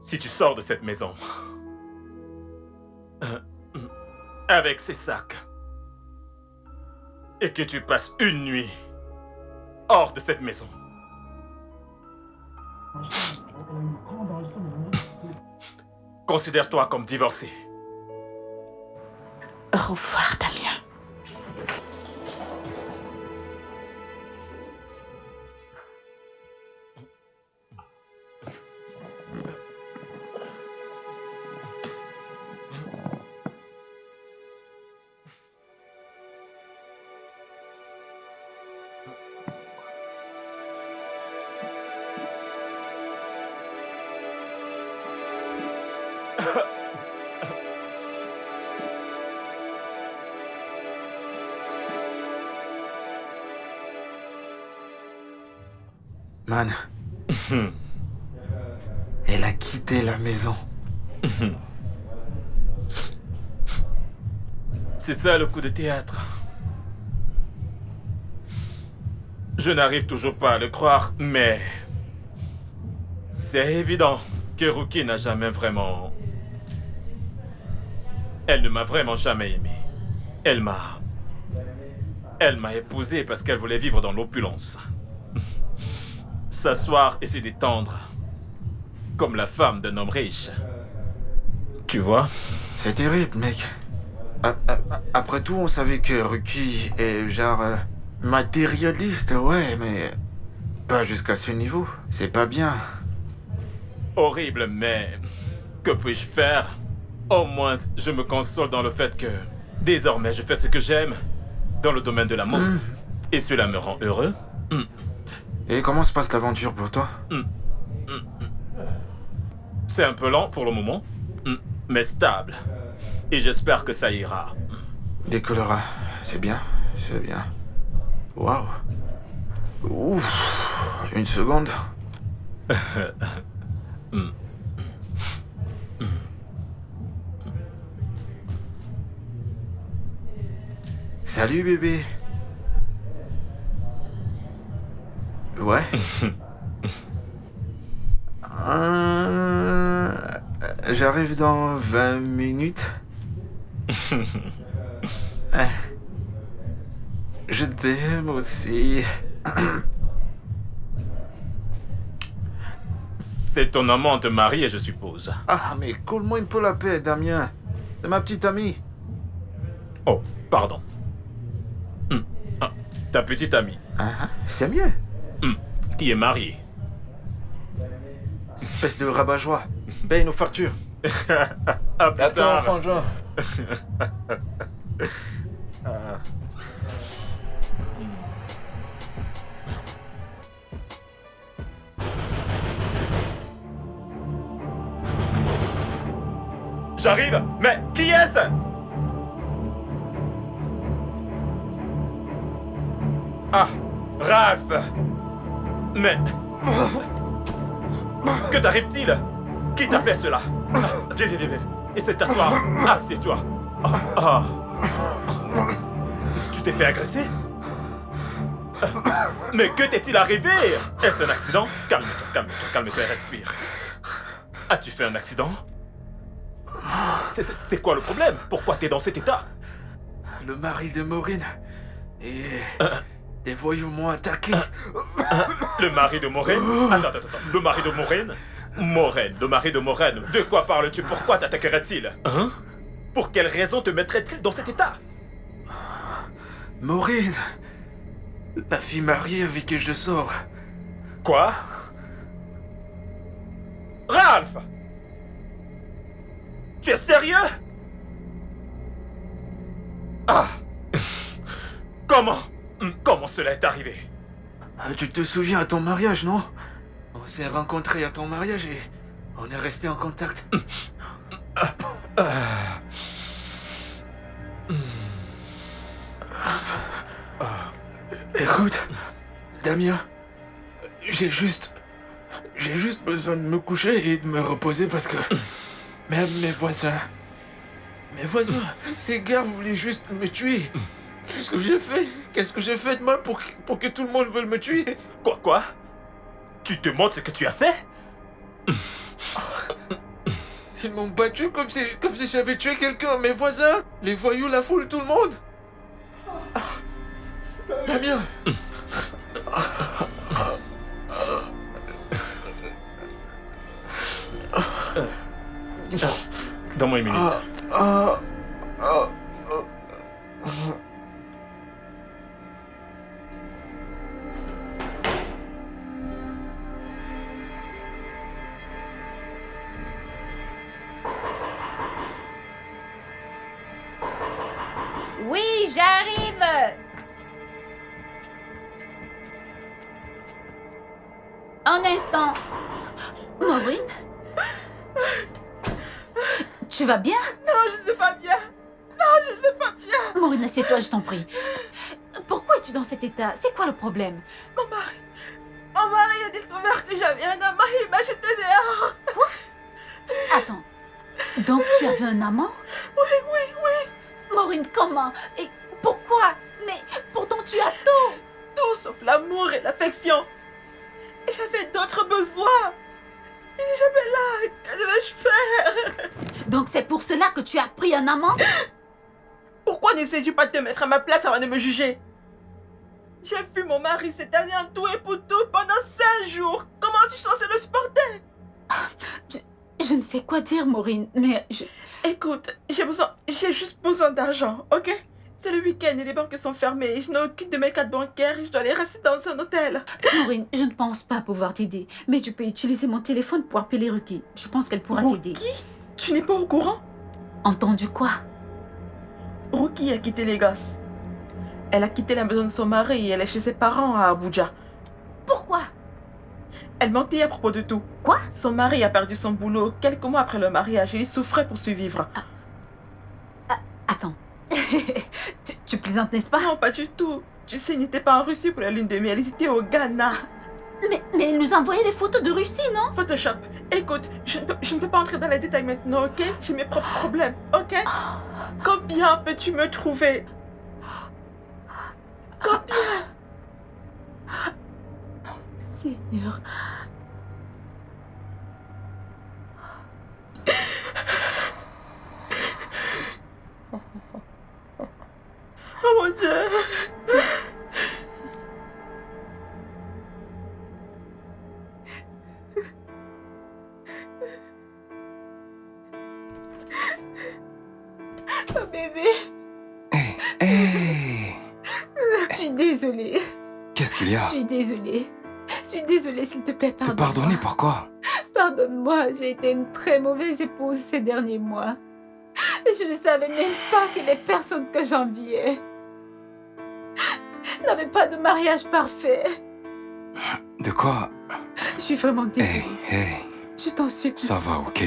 Si tu sors de cette maison avec ces sacs et que tu passes une nuit hors de cette maison, considère-toi comme divorcé. Au revoir, Damien. Man. Elle a quitté la maison. C'est ça le coup de théâtre. Je n'arrive toujours pas à le croire, mais c'est évident que Rookie n'a jamais vraiment... Elle ne m'a vraiment jamais aimé. Elle m'a épousé parce qu'elle voulait vivre dans l'opulence. S'asseoir et se détendre. comme la femme d'un homme riche. Tu vois? C'est terrible, mec. Après tout, on savait que Ruki est genre matérialiste, ouais, mais pas jusqu'à ce niveau. C'est pas bien. Horrible, mais que puis-je faire? Au moins, je me console dans le fait que désormais, je fais ce que j'aime dans le domaine de la mode. Et cela me rend heureux. Et comment se passe l'aventure pour toi? C'est un peu lent pour le moment, mais stable. Et j'espère que ça ira. Décollera. C'est bien, c'est bien. Waouh. Ouf. Une seconde. Salut bébé. Ouais. J'arrive dans 20 minutes. Je t'aime aussi. C'est ton amante mariée, je suppose. Ah, mais colle-moi un peu la paix, Damien. C'est ma petite amie. Oh, pardon. Ta petite amie. C'est mieux. Qui est mariée. Espèce de rabat-joie. Paye nos factures. À plus tard. Frangin. J'arrive. Mais qui est-ce? Ah, Ralph. Mais... Que t'arrive-t-il? Qui t'a fait cela? Viens, viens, viens. Essaie de t'asseoir. Assieds-toi. Tu t'es fait agresser? Mais que t'est-il arrivé? Est-ce un accident? Calme-toi, calme-toi, calme-toi et respire. As-tu fait un accident? C'est quoi le problème? Pourquoi t'es dans cet état? Le mari de Maureen et des voyous m'ont attaqué. Le mari de Maureen? Attends. Le mari de Maureen? Maureen, le mari de Maureen. De quoi parles-tu? Pourquoi t'attaquerait-il? Hein? Pour quelle raison te mettrait-il dans cet état? Maureen, la fille mariée avec qui je sors. Quoi? Ralph! Tu es sérieux? Ah! Comment cela est arrivé? Tu te souviens à ton mariage, non? On s'est rencontrés à ton mariage et on est restés en contact. Écoute, Damien, j'ai juste besoin de me coucher et de me reposer parce que même mes voisins, ces gars voulaient juste me tuer. Qu'est-ce que j'ai fait? Qu'est-ce que j'ai fait de mal pour que tout le monde veuille me tuer? Quoi? Tu te montres ce que tu as fait? Ils m'ont battu comme si j'avais tué quelqu'un. Mes voisins, les voyous, la foule, tout le monde. Damien. Donne-moi une minute. Oui, j'arrive. Un instant. Maureen? Tu vas bien? Non, je ne vais pas bien. Maureen, assieds-toi, je t'en prie. Pourquoi es-tu dans cet état? C'est quoi le problème? Mon mari a découvert que j'avais un amant et il m'a jeté dehors. Attends. Donc tu avais un amant? Oui. Maureen, comment? Et pourquoi? Mais pourtant tu as tout. Tout sauf l'amour et l'affection. Et j'avais d'autres besoins. Il n'est jamais là. Que devais-je faire? Donc c'est pour cela que tu as pris un amant? Pourquoi n'essayes-tu pas de te mettre à ma place avant de me juger? J'ai vu mon mari cette année en tout et pour tout pendant 5 jours. Comment suis-je censée le supporter? Je ne sais quoi dire, Maureen, mais Écoute, j'ai juste besoin d'argent, ok? C'est le week-end et les banques sont fermées. Je n'ai aucune de mes cartes bancaires et je dois aller rester dans un hôtel. Maureen, je ne pense pas pouvoir t'aider. Mais tu peux utiliser mon téléphone pour appeler Ruki. Je pense qu'elle pourra t'aider. Ruki? Tu n'es pas au courant? Entendu quoi? Ruki a quitté les gosses. Elle a quitté la maison de son mari et elle est chez ses parents à Abuja. Pourquoi? Elle mentait à propos de tout. Quoi? Son mari a perdu son boulot quelques mois après le mariage et il souffrait pour survivre. Attends. tu plaisantes, n'est-ce pas? Non, pas du tout. Tu sais, ils n'étaient pas en Russie pour la lune de miel, ils étaient au Ghana. Mais elle nous a envoyé des photos de Russie, non? Photoshop. Écoute, je ne peux pas entrer dans les détails maintenant, ok? J'ai mes propres problèmes, ok? Combien peux-tu me trouver? Combien? Seigneur. Oh mon Dieu! Oh bébé, Hé, hé! je suis désolée. Qu'est-ce qu'il y a? Je suis désolée. Je suis désolée, s'il te plaît, Te pardonne-moi. pardonner pourquoi? Pardonne-moi, j'ai été une très mauvaise épouse ces derniers mois. Et je ne savais même pas que les personnes que j'enviais n'avaient pas de mariage parfait. De quoi? Je suis vraiment désolée. Hé, hé, Je t'en supplie. ça va, ok?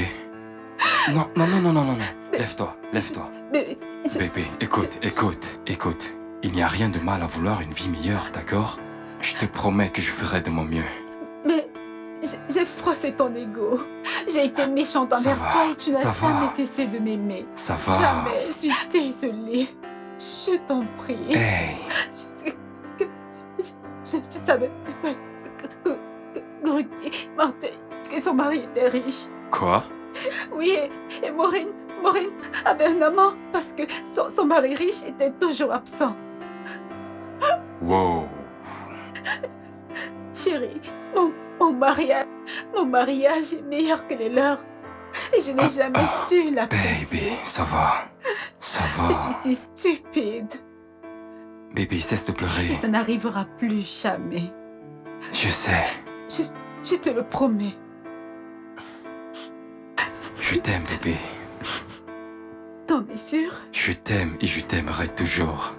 Non, non, non, non, non, non, non. Lève-toi, lève-toi. Bébé, Bébé, écoute. Il n'y a rien de mal à vouloir une vie meilleure, d'accord? Je te promets que je ferai de mon mieux. mais j'ai froissé ton ego. J'ai été méchante envers va, toi et tu n'as ça va. jamais cessé de m'aimer. Ça va. Jamais. Je suis désolée. Je t'en prie. Hey, Je savais pas que Ruki mentait, que son mari était riche. quoi? Oui, et Maureen avait un amant parce que son mari riche était toujours absent. Wow. Chérie, mon mariage est meilleur que les leurs. Et je n'ai jamais su l'apprécier. Baby, ça va. Ça Je va. suis si stupide. Baby, cesse de Et pleurer. ça n'arrivera plus jamais. Je sais. Je te le promets. Je t'aime, bébé. T'en es sûr? Je t'aime et je t'aimerai toujours.